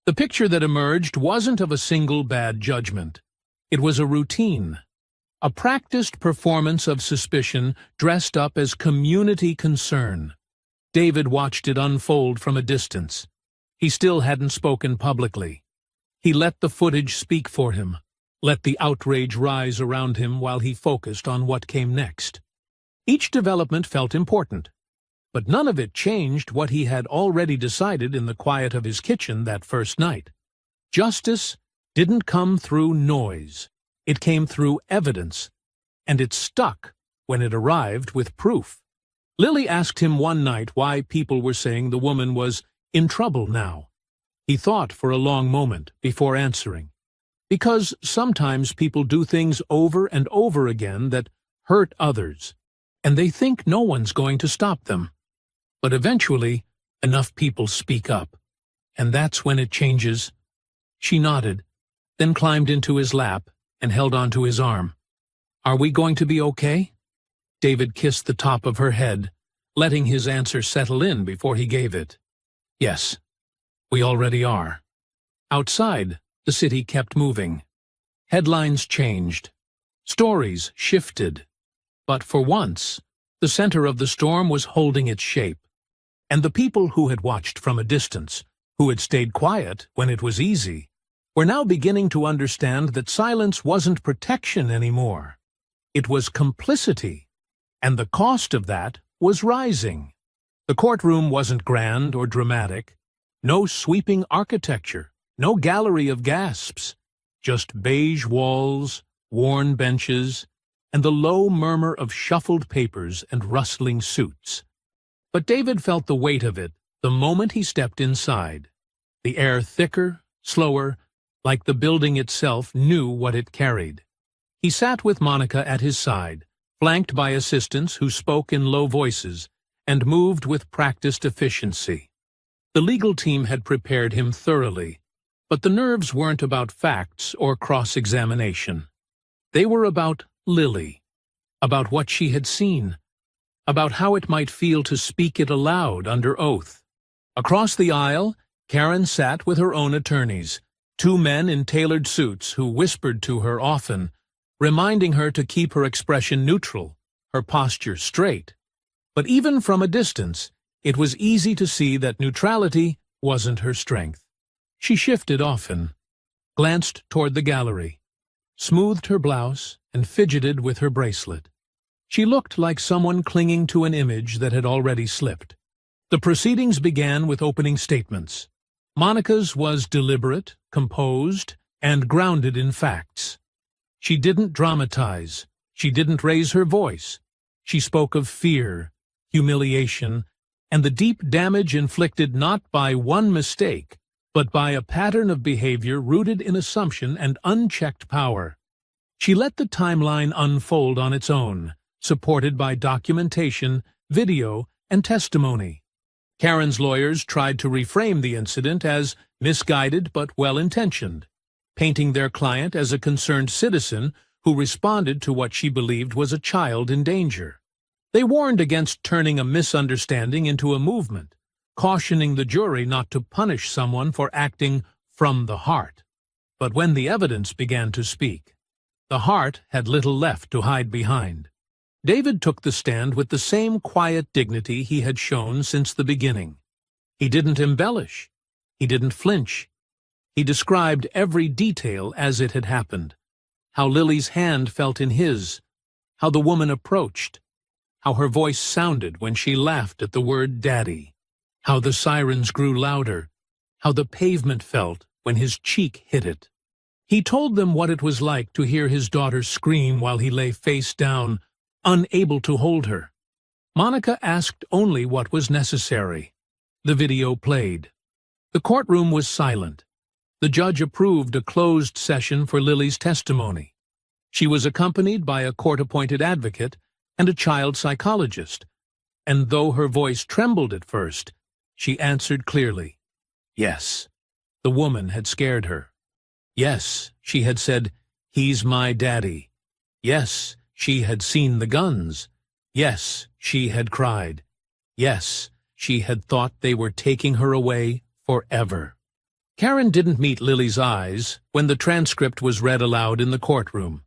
The picture that emerged wasn't of a single bad judgment. It was a routine, a practiced performance of suspicion dressed up as community concern. David watched it unfold from a distance. He still hadn't spoken publicly. He let the footage speak for him, let the outrage rise around him while he focused on what came next. Each development felt important, but none of it changed what he had already decided in the quiet of his kitchen that first night. Justice didn't come through noise. It came through evidence, and it stuck when it arrived with proof. Lily asked him one night why people were saying the woman was in trouble now. He thought for a long moment before answering. Because sometimes people do things over and over again that hurt others, and they think no one's going to stop them. But eventually, enough people speak up, and that's when it changes. She nodded, then climbed into his lap and held onto his arm. "Are we going to be okay?" David kissed the top of her head, letting his answer settle in before he gave it. "Yes, we already are." Outside, the city kept moving. Headlines changed. Stories shifted. But for once, the center of the storm was holding its shape. And the people who had watched from a distance, who had stayed quiet when it was easy, were now beginning to understand that silence wasn't protection anymore. It was complicity, and the cost of that was rising. The courtroom wasn't grand or dramatic. No sweeping architecture, no gallery of gasps, just beige walls, worn benches, and the low murmur of shuffled papers and rustling suits. But David felt the weight of it the moment he stepped inside. The air thicker, slower, like the building itself knew what it carried. He sat with Monica at his side, flanked by assistants who spoke in low voices and moved with practiced efficiency. The legal team had prepared him thoroughly, but the nerves weren't about facts or cross-examination. They were about Lily, about what she had seen, about how it might feel to speak it aloud under oath. Across the aisle, Karen sat with her own attorneys, two men in tailored suits who whispered to her often, reminding her to keep her expression neutral, her posture straight. But even from a distance, it was easy to see that neutrality wasn't her strength. She shifted often, glanced toward the gallery, smoothed her blouse, and fidgeted with her bracelet. She looked like someone clinging to an image that had already slipped. The proceedings began with opening statements. Monica's was deliberate, composed, and grounded in facts. She didn't dramatize. She didn't raise her voice. She spoke of fear, humiliation, and the deep damage inflicted not by one mistake, but by a pattern of behavior rooted in assumption and unchecked power. She let the timeline unfold on its own, supported by documentation, video, and testimony. Karen's lawyers tried to reframe the incident as misguided but well-intentioned, painting their client as a concerned citizen who responded to what she believed was a child in danger. They warned against turning a misunderstanding into a movement, cautioning the jury not to punish someone for acting from the heart. But when the evidence began to speak, the heart had little left to hide behind. David took the stand with the same quiet dignity he had shown since the beginning. He didn't embellish. He didn't flinch. He described every detail as it had happened. How Lily's hand felt in his, how the woman approached, how her voice sounded when she laughed at the word daddy, how the sirens grew louder, how the pavement felt when his cheek hit it. He told them what it was like to hear his daughter scream while he lay face down, unable to hold her. Monica asked only what was necessary. The video played. The courtroom was silent. The judge approved a closed session for Lily's testimony. She was accompanied by a court-appointed advocate and a child psychologist, and though her voice trembled at first, she answered clearly. Yes, the woman had scared her. Yes, she had said, "He's my daddy." Yes, she had seen the guns. Yes, she had cried. Yes, she had thought they were taking her away forever. Karen didn't meet Lily's eyes when the transcript was read aloud in the courtroom.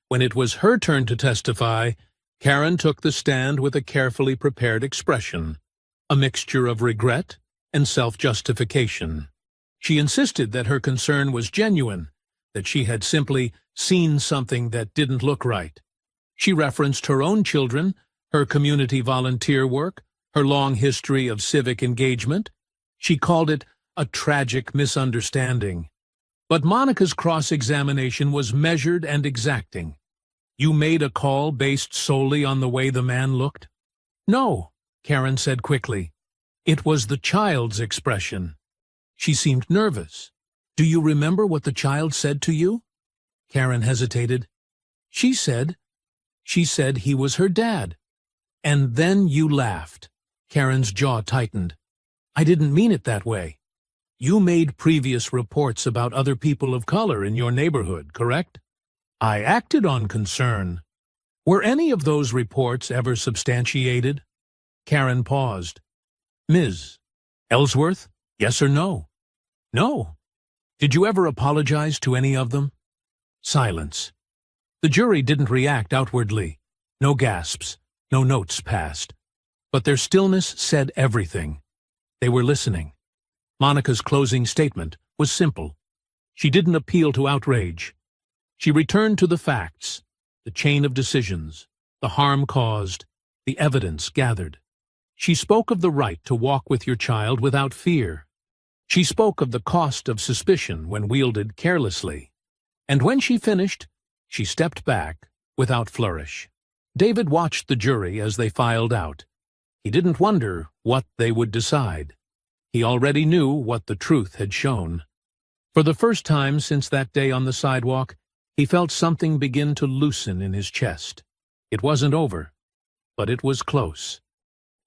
When it was her turn to testify, Karen took the stand with a carefully prepared expression, a mixture of regret and self-justification. She insisted that her concern was genuine, that she had simply seen something that didn't look right. She referenced her own children, her community volunteer work, her long history of civic engagement. She called it a tragic misunderstanding. But Monica's cross-examination was measured and exacting. "You made a call based solely on the way the man looked?" "No," Karen said quickly. "It was the child's expression." She seemed nervous. "Do you remember what the child said to you?" Karen hesitated. She said he was her dad." "And then you laughed." Karen's jaw tightened. "I didn't mean it that way. You made previous reports about other people of color in your neighborhood, correct?" "I acted on concern." "Were any of those reports ever substantiated?" Karen paused. "Ms. Ellsworth, yes or no?" "No." "Did you ever apologize to any of them?" Silence. The jury didn't react outwardly. No gasps, no notes passed. But their stillness said everything. They were listening. Monica's closing statement was simple. She didn't appeal to outrage. She returned to the facts, the chain of decisions, the harm caused, the evidence gathered. She spoke of the right to walk with your child without fear. She spoke of the cost of suspicion when wielded carelessly. And when she finished, she stepped back without flourish. David watched the jury as they filed out. He didn't wonder what they would decide. He already knew what the truth had shown. For the first time since that day on the sidewalk, he felt something begin to loosen in his chest. It wasn't over, but it was close.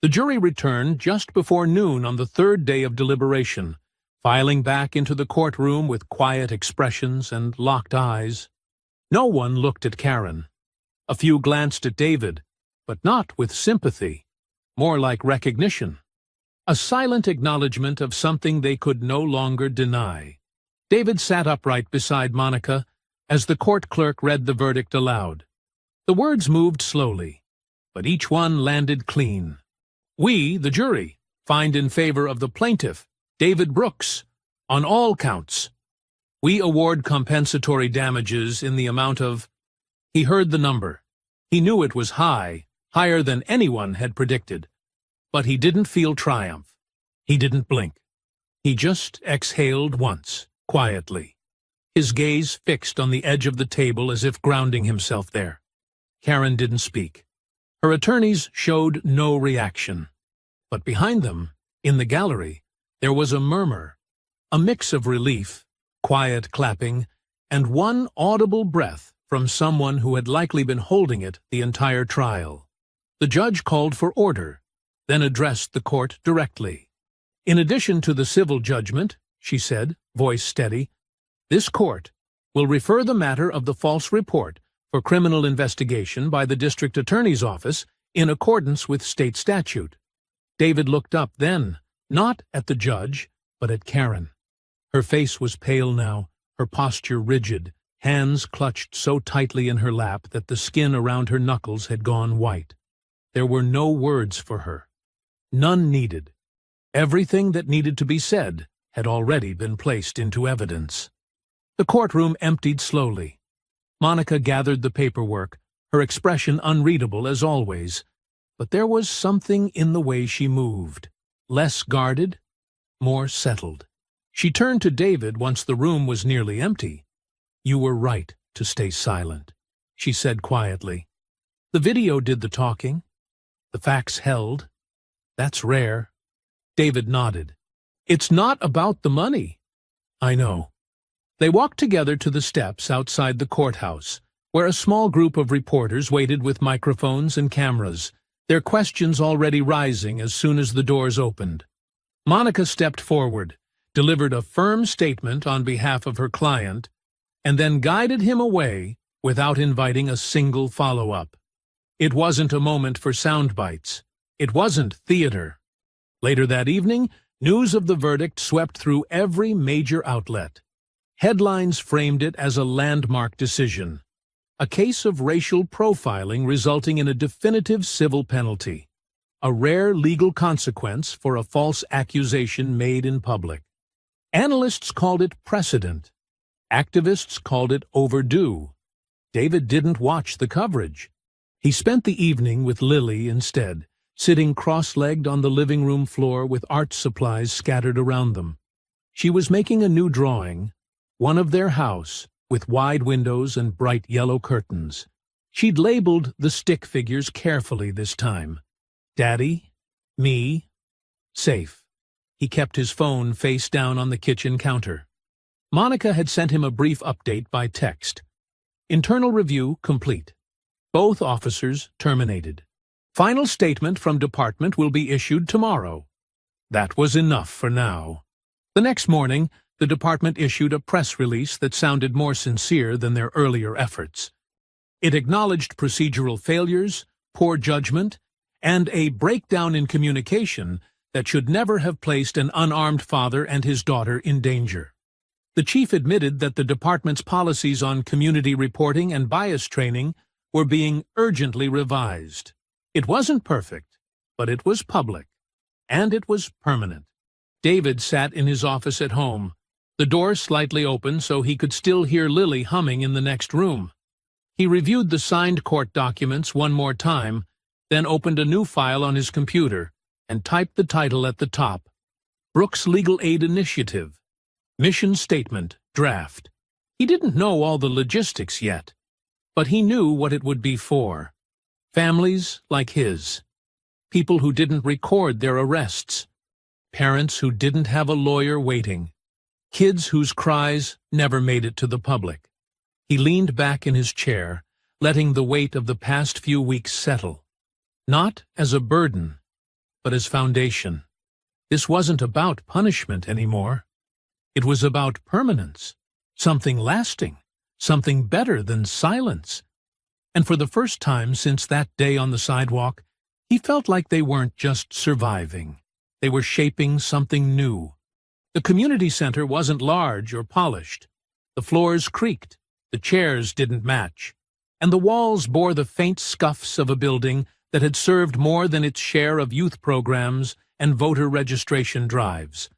The jury returned just before noon on the third day of deliberation, filing back into the courtroom with quiet expressions and locked eyes. No one looked at Karen. A few glanced at David, but not with sympathy, more like recognition. A silent acknowledgement of something they could no longer deny. David sat upright beside Monica as the court clerk read the verdict aloud. The words moved slowly, but each one landed clean. "We, the jury, find in favor of the plaintiff, David Brooks, on all counts. We award compensatory damages in the amount of—" He heard the number. He knew it was high, higher than anyone had predicted. But he didn't feel triumph. He didn't blink. He just exhaled once, quietly, his gaze fixed on the edge of the table as if grounding himself there. Karen didn't speak. Her attorneys showed no reaction. But behind them, in the gallery, there was a murmur, a mix of relief, quiet clapping, and one audible breath from someone who had likely been holding it the entire trial. The judge called for order, then addressed the court directly. "In addition to the civil judgment," she said, voice steady, "this court will refer the matter of the false report for criminal investigation by the district attorney's office in accordance with state statute." David looked up then, not at the judge, but at Karen. Her face was pale now, her posture rigid, hands clutched so tightly in her lap that the skin around her knuckles had gone white. There were no words for her. None needed. Everything that needed to be said had already been placed into evidence. The courtroom emptied slowly. Monica gathered the paperwork, her expression unreadable as always, but there was something in the way she moved, less guarded, more settled. She turned to David once the room was nearly empty. "You were right to stay silent," she said quietly. "The video did the talking. The facts held. That's rare." David nodded. "It's not about the money." "I know." They walked together to the steps outside the courthouse, where a small group of reporters waited with microphones and cameras, their questions already rising as soon as the doors opened. Monica stepped forward, delivered a firm statement on behalf of her client, and then guided him away without inviting a single follow-up. It wasn't a moment for sound bites. It wasn't theater. Later that evening, news of the verdict swept through every major outlet. Headlines framed it as a landmark decision, a case of racial profiling resulting in a definitive civil penalty, a rare legal consequence for a false accusation made in public. Analysts called it precedent. Activists called it overdue. David didn't watch the coverage. He spent the evening with Lily instead, sitting cross-legged on the living room floor with art supplies scattered around them. She was making a new drawing, one of their house, with wide windows and bright yellow curtains. She'd labeled the stick figures carefully this time. Daddy, me, safe. He kept his phone face down on the kitchen counter. Monica had sent him a brief update by text. Internal review complete. Both officers terminated. Final statement from department will be issued tomorrow. That was enough for now. The next morning, the department issued a press release that sounded more sincere than their earlier efforts. It acknowledged procedural failures, poor judgment, and a breakdown in communication that should never have placed an unarmed father and his daughter in danger. The chief admitted that the department's policies on community reporting and bias training were being urgently revised. It wasn't perfect, but it was public, and it was permanent. David sat in his office at home, the door slightly open so he could still hear Lily humming in the next room. He reviewed the signed court documents one more time, then opened a new file on his computer and typed the title at the top. Brooks Legal Aid Initiative. Mission Statement, Draft. He didn't know all the logistics yet, but he knew what it would be for. Families like his. People who didn't record their arrests. Parents who didn't have a lawyer waiting. Kids whose cries never made it to the public. He leaned back in his chair, letting the weight of the past few weeks settle. Not as a burden, but as foundation. This wasn't about punishment anymore. It was about permanence, something lasting, something better than silence. And for the first time since that day on the sidewalk, he felt like they weren't just surviving. They were shaping something new. The community center wasn't large or polished. The floors creaked, the chairs didn't match, and the walls bore the faint scuffs of a building that had served more than its share of youth programs and voter registration drives.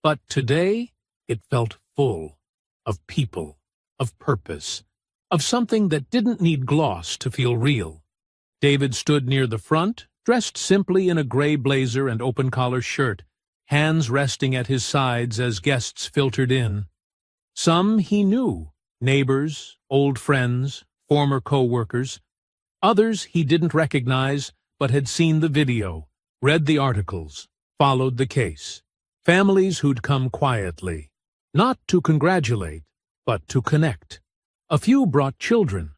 But today, it felt full of people, of purpose, of something that didn't need gloss to feel real. David stood near the front, dressed simply in a gray blazer and open-collar shirt, hands resting at his sides as guests filtered in. Some he knew, neighbors, old friends, former co-workers. Others he didn't recognize, but had seen the video, read the articles, followed the case. Families who'd come quietly, not to congratulate, but to connect. A few brought children.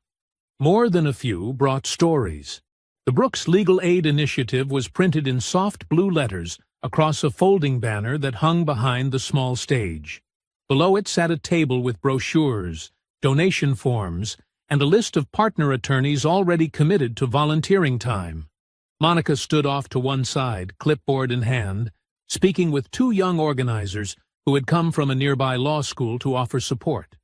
More than a few brought stories. The Brooks Legal Aid Initiative was printed in soft blue letters across a folding banner that hung behind the small stage. Below it sat a table with brochures, donation forms, and a list of partner attorneys already committed to volunteering time. Monica stood off to one side, clipboard in hand, speaking with two young organizers who had come from a nearby law school to offer support.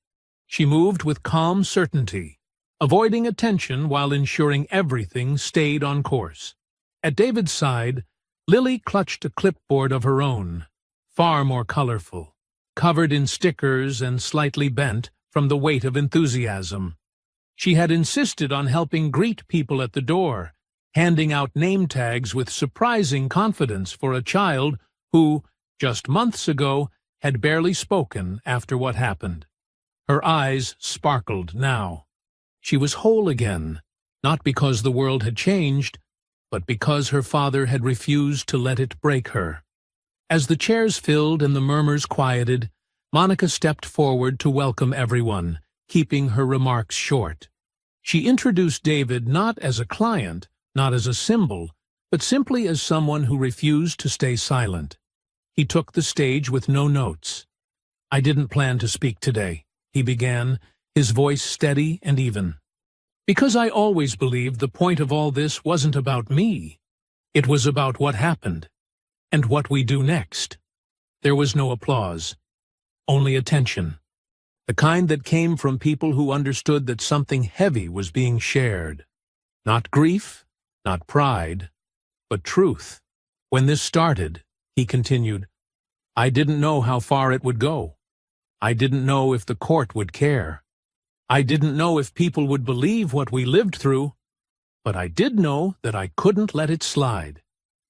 She moved with calm certainty, avoiding attention while ensuring everything stayed on course. At David's side, Lily clutched a clipboard of her own, far more colorful, covered in stickers and slightly bent from the weight of enthusiasm. She had insisted on helping greet people at the door, handing out name tags with surprising confidence for a child who, just months ago, had barely spoken after what happened. Her eyes sparkled now. She was whole again, not because the world had changed, but because her father had refused to let it break her. As the chairs filled and the murmurs quieted, Monica stepped forward to welcome everyone, keeping her remarks short. She introduced David not as a client, not as a symbol, but simply as someone who refused to stay silent. He took the stage with no notes. "I didn't plan to speak today," he began, his voice steady and even. "Because I always believed the point of all this wasn't about me. It was about what happened, and what we do next." There was no applause, only attention. The kind that came from people who understood that something heavy was being shared. Not grief, not pride, but truth. "When this started," he continued, "I didn't know how far it would go. I didn't know if the court would care. I didn't know if people would believe what we lived through, but I did know that I couldn't let it slide.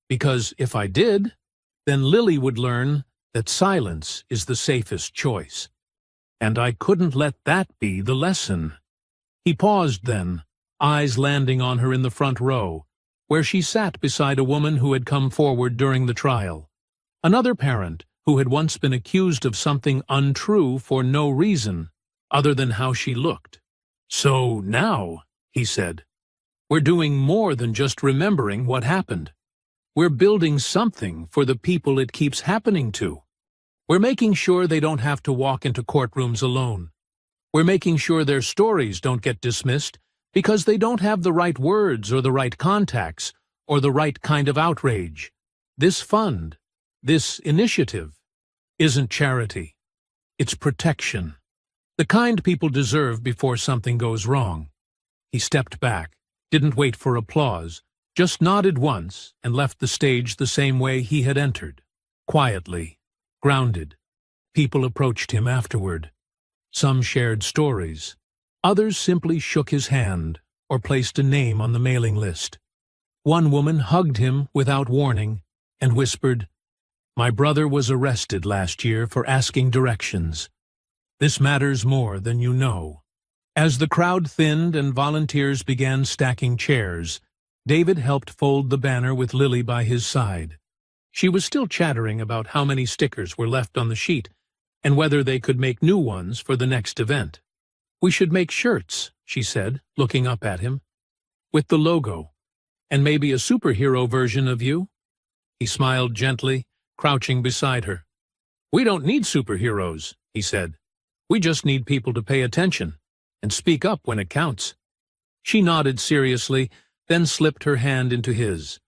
Because if I did, then Lily would learn that silence is the safest choice. And I couldn't let that be the lesson." He paused then, eyes landing on her in the front row, where she sat beside a woman who had come forward during the trial. Another parent who had once been accused of something untrue for no reason other than how she looked. "So now," he said, "we're doing more than just remembering what happened. We're building something for the people it keeps happening to. We're making sure they don't have to walk into courtrooms alone. We're making sure their stories don't get dismissed because they don't have the right words or the right contacts or the right kind of outrage. This fund, this initiative, isn't charity. It's protection. The kind people deserve before something goes wrong." He stepped back, didn't wait for applause, just nodded once and left the stage the same way he had entered, quietly, grounded. People approached him afterward. Some shared stories. Others simply shook his hand or placed a name on the mailing list. One woman hugged him without warning and whispered, "My brother was arrested last year for asking directions. This matters more than you know." As the crowd thinned and volunteers began stacking chairs, David helped fold the banner with Lily by his side. She was still chattering about how many stickers were left on the sheet and whether they could make new ones for the next event. "We should make shirts," she said, looking up at him, "with the logo, and maybe a superhero version of you." He smiled gently, crouching beside her. "We don't need superheroes," he said. "We just need people to pay attention and speak up when it counts." She nodded seriously, then slipped her hand into his.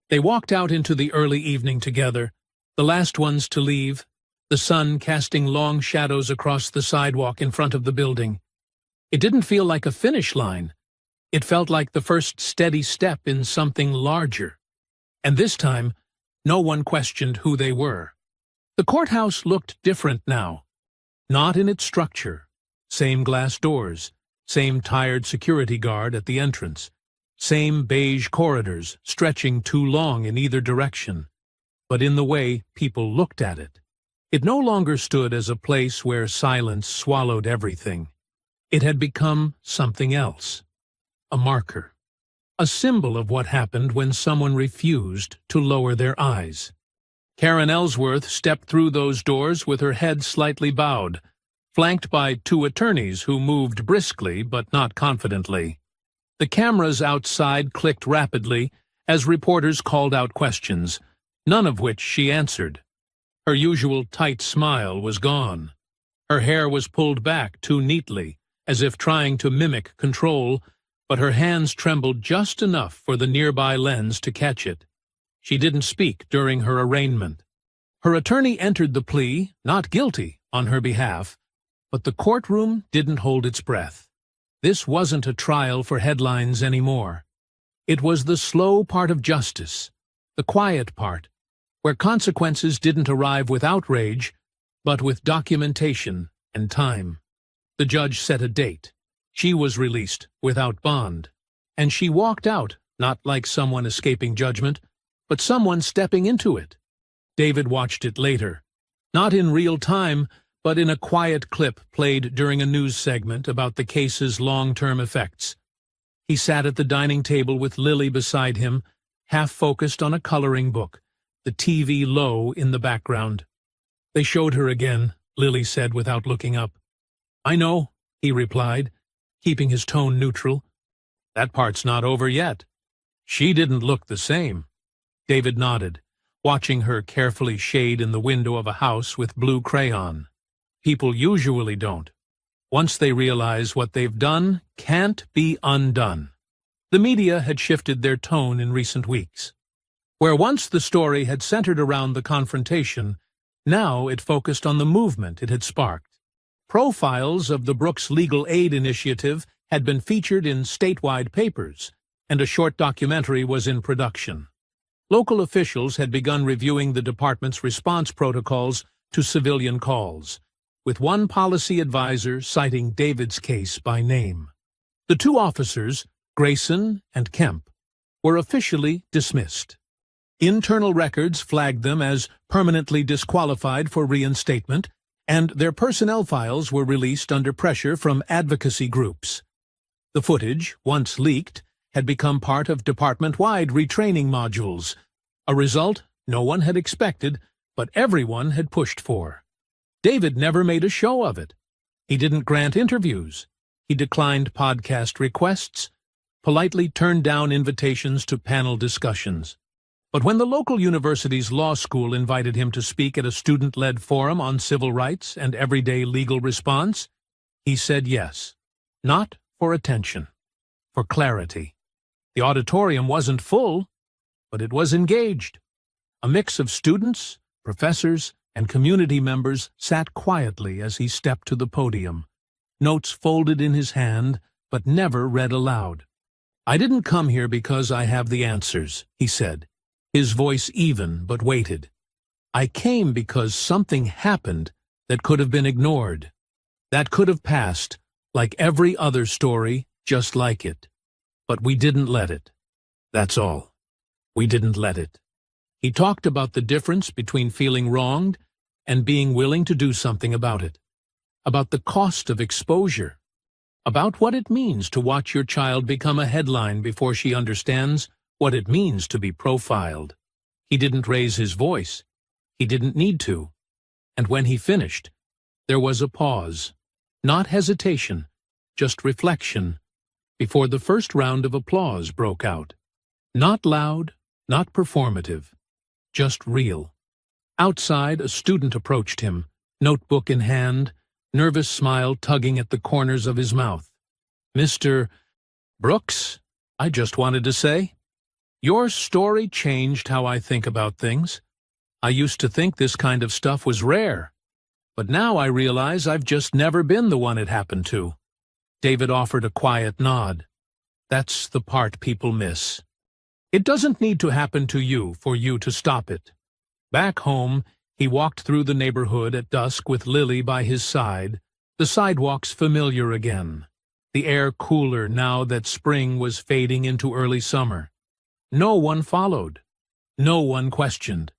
They walked out into the early evening together, the last ones to leave, the sun casting long shadows across the sidewalk in front of the building. It didn't feel like a finish line. It felt like the first steady step in something larger. And this time, no one questioned who they were. The courthouse looked different now. Not in its structure. Same glass doors, same tired security guard at the entrance, same beige corridors stretching too long in either direction, but in the way people looked at it. It no longer stood as a place where silence swallowed everything. It had become something else. A marker. A symbol of what happened when someone refused to lower their eyes. Karen Ellsworth stepped through those doors with her head slightly bowed, flanked by two attorneys who moved briskly but not confidently. The cameras outside clicked rapidly as reporters called out questions, none of which she answered. Her usual tight smile was gone. Her hair was pulled back too neatly, as if trying to mimic control, but her hands trembled just enough for the nearby lens to catch it. She didn't speak during her arraignment. Her attorney entered the plea, not guilty, on her behalf, but the courtroom didn't hold its breath. This wasn't a trial for headlines anymore. It was the slow part of justice, the quiet part, where consequences didn't arrive with outrage, but with documentation and time. The judge set a date. She was released without bond, and she walked out, not like someone escaping judgment, but someone stepping into it. David watched it later, not in real time, but in a quiet clip played during a news segment about the case's long-term effects. He sat at the dining table with Lily beside him, half-focused on a coloring book, the TV low in the background. "They showed her again," Lily said without looking up. "I know," he replied, keeping his tone neutral. "That part's not over yet. She didn't look the same." David nodded, watching her carefully shade in the window of a house with blue crayon. "People usually don't. Once they realize what they've done can't be undone. The media had shifted their tone in recent weeks. Where once the story had centered around the confrontation, now it focused on the movement it had sparked. Profiles of the Brooks Legal Aid Initiative had been featured in statewide papers, and a short documentary was in production. Local officials had begun reviewing the department's response protocols to civilian calls, with one policy advisor citing David's case by name. The two officers, Grayson and Kemp, were officially dismissed. Internal records flagged them as permanently disqualified for reinstatement, and their personnel files were released under pressure from advocacy groups. The footage, once leaked, had become part of department-wide retraining modules, a result no one had expected, but everyone had pushed for. David never made a show of it. He didn't grant interviews. He declined podcast requests, politely turned down invitations to panel discussions. But when the local university's law school invited him to speak at a student-led forum on civil rights and everyday legal response, he said yes. Not for attention, for clarity. The auditorium wasn't full, but it was engaged. A mix of students, professors, and community members sat quietly as he stepped to the podium, notes folded in his hand, but never read aloud. "I didn't come here because I have the answers," he said, his voice even but weighted. "I came because something happened that could have been ignored, that could have passed, like every other story just like it. But we didn't let it. That's all. We didn't let it." He talked about the difference between feeling wronged and being willing to do something about it, about the cost of exposure, about what it means to watch your child become a headline before she understands what it means to be profiled. He didn't raise his voice. He didn't need to. And when he finished, there was a pause. Not hesitation, just reflection, before the first round of applause broke out. Not loud, not performative, just real. Outside, a student approached him, notebook in hand, nervous smile tugging at the corners of his mouth. "Mr. Brooks, I just wanted to say, your story changed how I think about things. I used to think this kind of stuff was rare, but now I realize I've just never been the one it happened to." David offered a quiet nod. That's the part people miss. It doesn't need to happen to you for you to stop it. Back home, he walked through the neighborhood at dusk with Lily by his side, the sidewalks familiar again, the air cooler now that spring was fading into early summer. No one followed. No one questioned.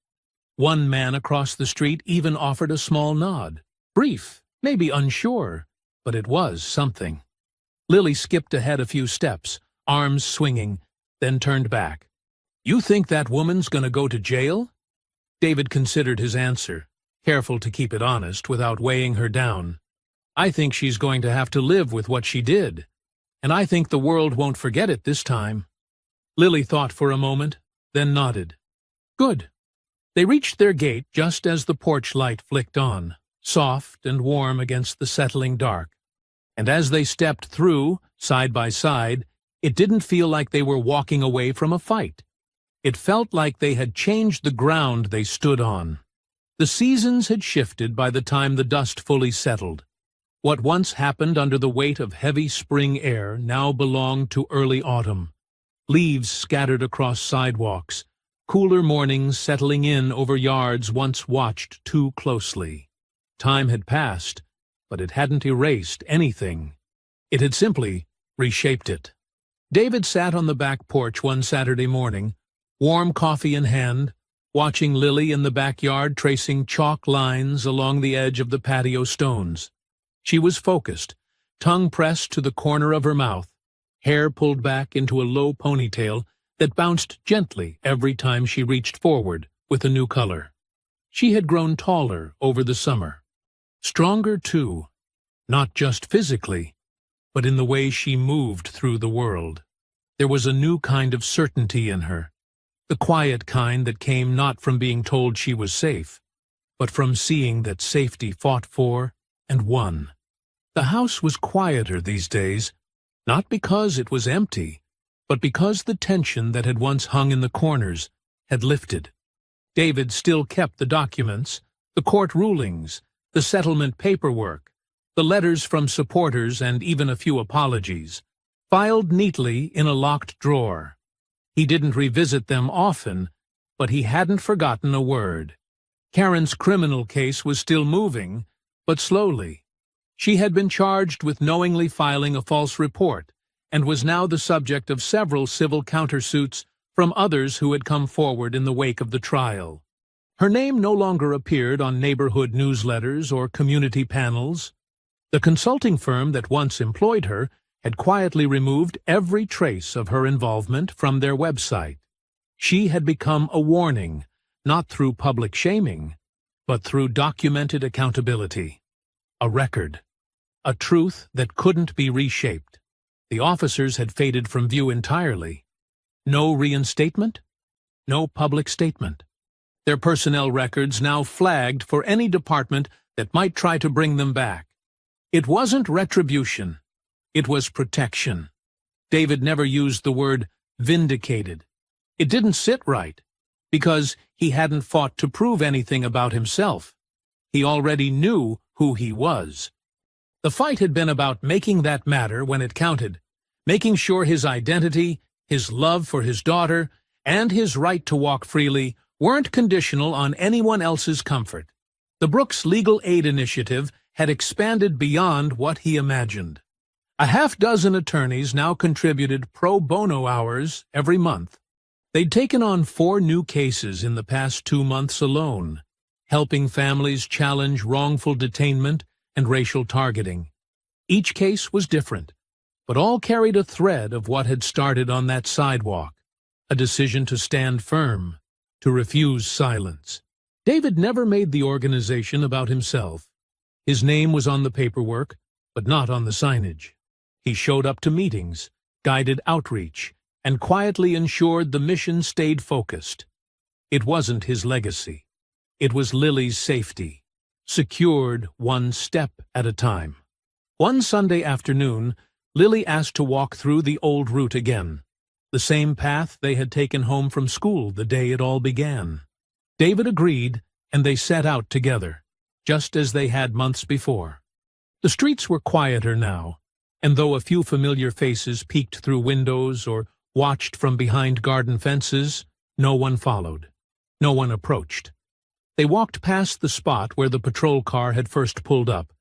One man across the street even offered a small nod. Brief, maybe unsure, but it was something. Lily skipped ahead a few steps, arms swinging, then turned back. "You think that woman's gonna go to jail?" David considered his answer, careful to keep it honest without weighing her down. "I think she's going to have to live with what she did, and I think the world won't forget it this time." Lily thought for a moment, then nodded. "Good." They reached their gate just as the porch light flicked on, soft and warm against the settling dark. And as they stepped through, side by side, it didn't feel like they were walking away from a fight. It felt like they had changed the ground they stood on. The seasons had shifted by the time the dust fully settled. What once happened under the weight of heavy spring air now belonged to early autumn. Leaves scattered across sidewalks, cooler mornings settling in over yards once watched too closely. Time had passed, but it hadn't erased anything. It had simply reshaped it. David sat on the back porch one Saturday morning, warm coffee in hand, watching Lily in the backyard tracing chalk lines along the edge of the patio stones. She was focused, tongue pressed to the corner of her mouth, hair pulled back into a low ponytail that bounced gently every time she reached forward with a new color. She had grown taller over the summer. Stronger, too, not just physically, but in the way she moved through the world. There was a new kind of certainty in her, the quiet kind that came not from being told she was safe, but from seeing that safety fought for and won. The house was quieter these days, not because it was empty, but because the tension that had once hung in the corners had lifted. David still kept the documents, the court rulings, the settlement paperwork, the letters from supporters and even a few apologies, filed neatly in a locked drawer. He didn't revisit them often, but he hadn't forgotten a word. Karen's criminal case was still moving, but slowly. She had been charged with knowingly filing a false report and was now the subject of several civil countersuits from others who had come forward in the wake of the trial. Her name no longer appeared on neighborhood newsletters or community panels. The consulting firm that once employed her had quietly removed every trace of her involvement from their website. She had become a warning, not through public shaming, but through documented accountability. A record. A truth that couldn't be reshaped. The officers had faded from view entirely. No reinstatement, no public statement. Their personnel records now flagged for any department that might try to bring them back. It wasn't retribution. It was protection. David never used the word vindicated. It didn't sit right, because he hadn't fought to prove anything about himself. He already knew who he was. The fight had been about making that matter when it counted, making sure his identity, his love for his daughter, and his right to walk freely weren't conditional on anyone else's comfort. The Brooks Legal Aid Initiative had expanded beyond what he imagined. A half-dozen attorneys now contributed pro bono hours every month. They'd taken on 4 new cases in the past 2 months alone, helping families challenge wrongful detainment and racial targeting. Each case was different, but all carried a thread of what had started on that sidewalk, a decision to stand firm, to refuse silence. David never made the organization about himself. His name was on the paperwork, but not on the signage. He showed up to meetings, guided outreach, and quietly ensured the mission stayed focused. It wasn't his legacy. It was Lily's safety, secured one step at a time. One Sunday afternoon, Lily asked to walk through the old route again, the same path they had taken home from school the day it all began. David agreed, and they set out together, just as they had months before. The streets were quieter now, and though a few familiar faces peeked through windows or watched from behind garden fences, no one followed. No one approached. They walked past the spot where the patrol car had first pulled up,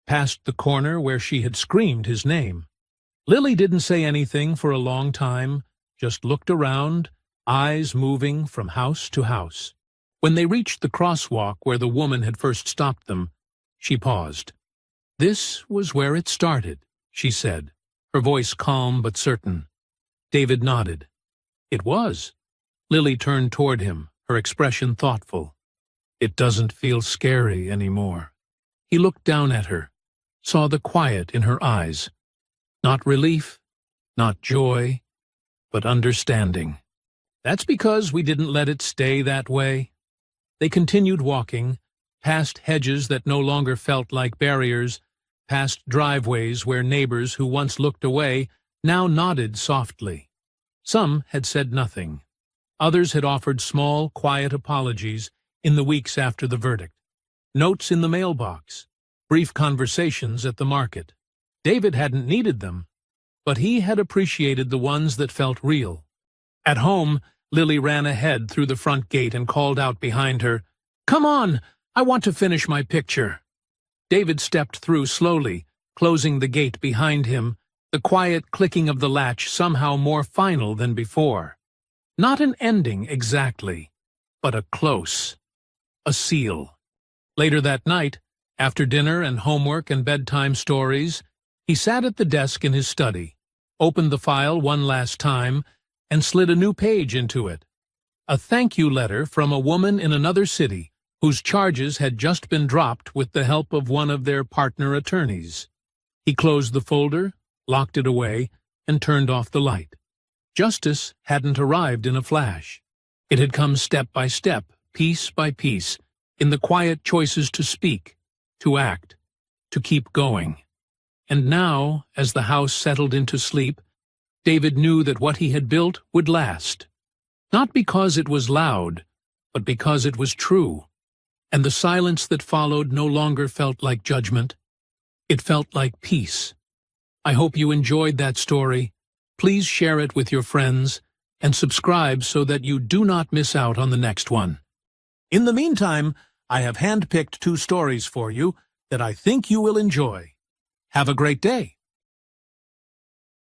past the corner where she had screamed his name. Lily didn't say anything for a long time, just looked around, eyes moving from house to house. When they reached the crosswalk where the woman had first stopped them, she paused. "This was where it started," she said, her voice calm but certain. David nodded. "It was." Lily turned toward him, her expression thoughtful. "It doesn't feel scary anymore." He looked down at her, saw the quiet in her eyes. Not relief, not joy, but understanding. "That's because we didn't let it stay that way." They continued walking, past hedges that no longer felt like barriers, past driveways where neighbors who once looked away now nodded softly. Some had said nothing. Others had offered small, quiet apologies in the weeks after the verdict. Notes in the mailbox, brief conversations at the market. David hadn't needed them, but he had appreciated the ones that felt real. At home, Lily ran ahead through the front gate and called out behind her, "Come on, I want to finish my picture." David stepped through slowly, closing the gate behind him, the quiet clicking of the latch somehow more final than before. Not an ending exactly, but a close. A seal. Later that night, after dinner and homework and bedtime stories, he sat at the desk in his study, opened the file one last time, and slid a new page into it. A thank you letter from a woman in another city whose charges had just been dropped with the help of one of their partner attorneys. He closed the folder, locked it away, and turned off the light. Justice hadn't arrived in a flash. It had come step by step, piece by piece, in the quiet choices to speak, to act, to keep going. And now, as the house settled into sleep, David knew that what he had built would last. Not because it was loud, but because it was true. And the silence that followed no longer felt like judgment. It felt like peace. I hope you enjoyed that story. Please share it with your friends and subscribe so that you do not miss out on the next one. In the meantime, I have handpicked 2 stories for you that I think you will enjoy. Have a great day.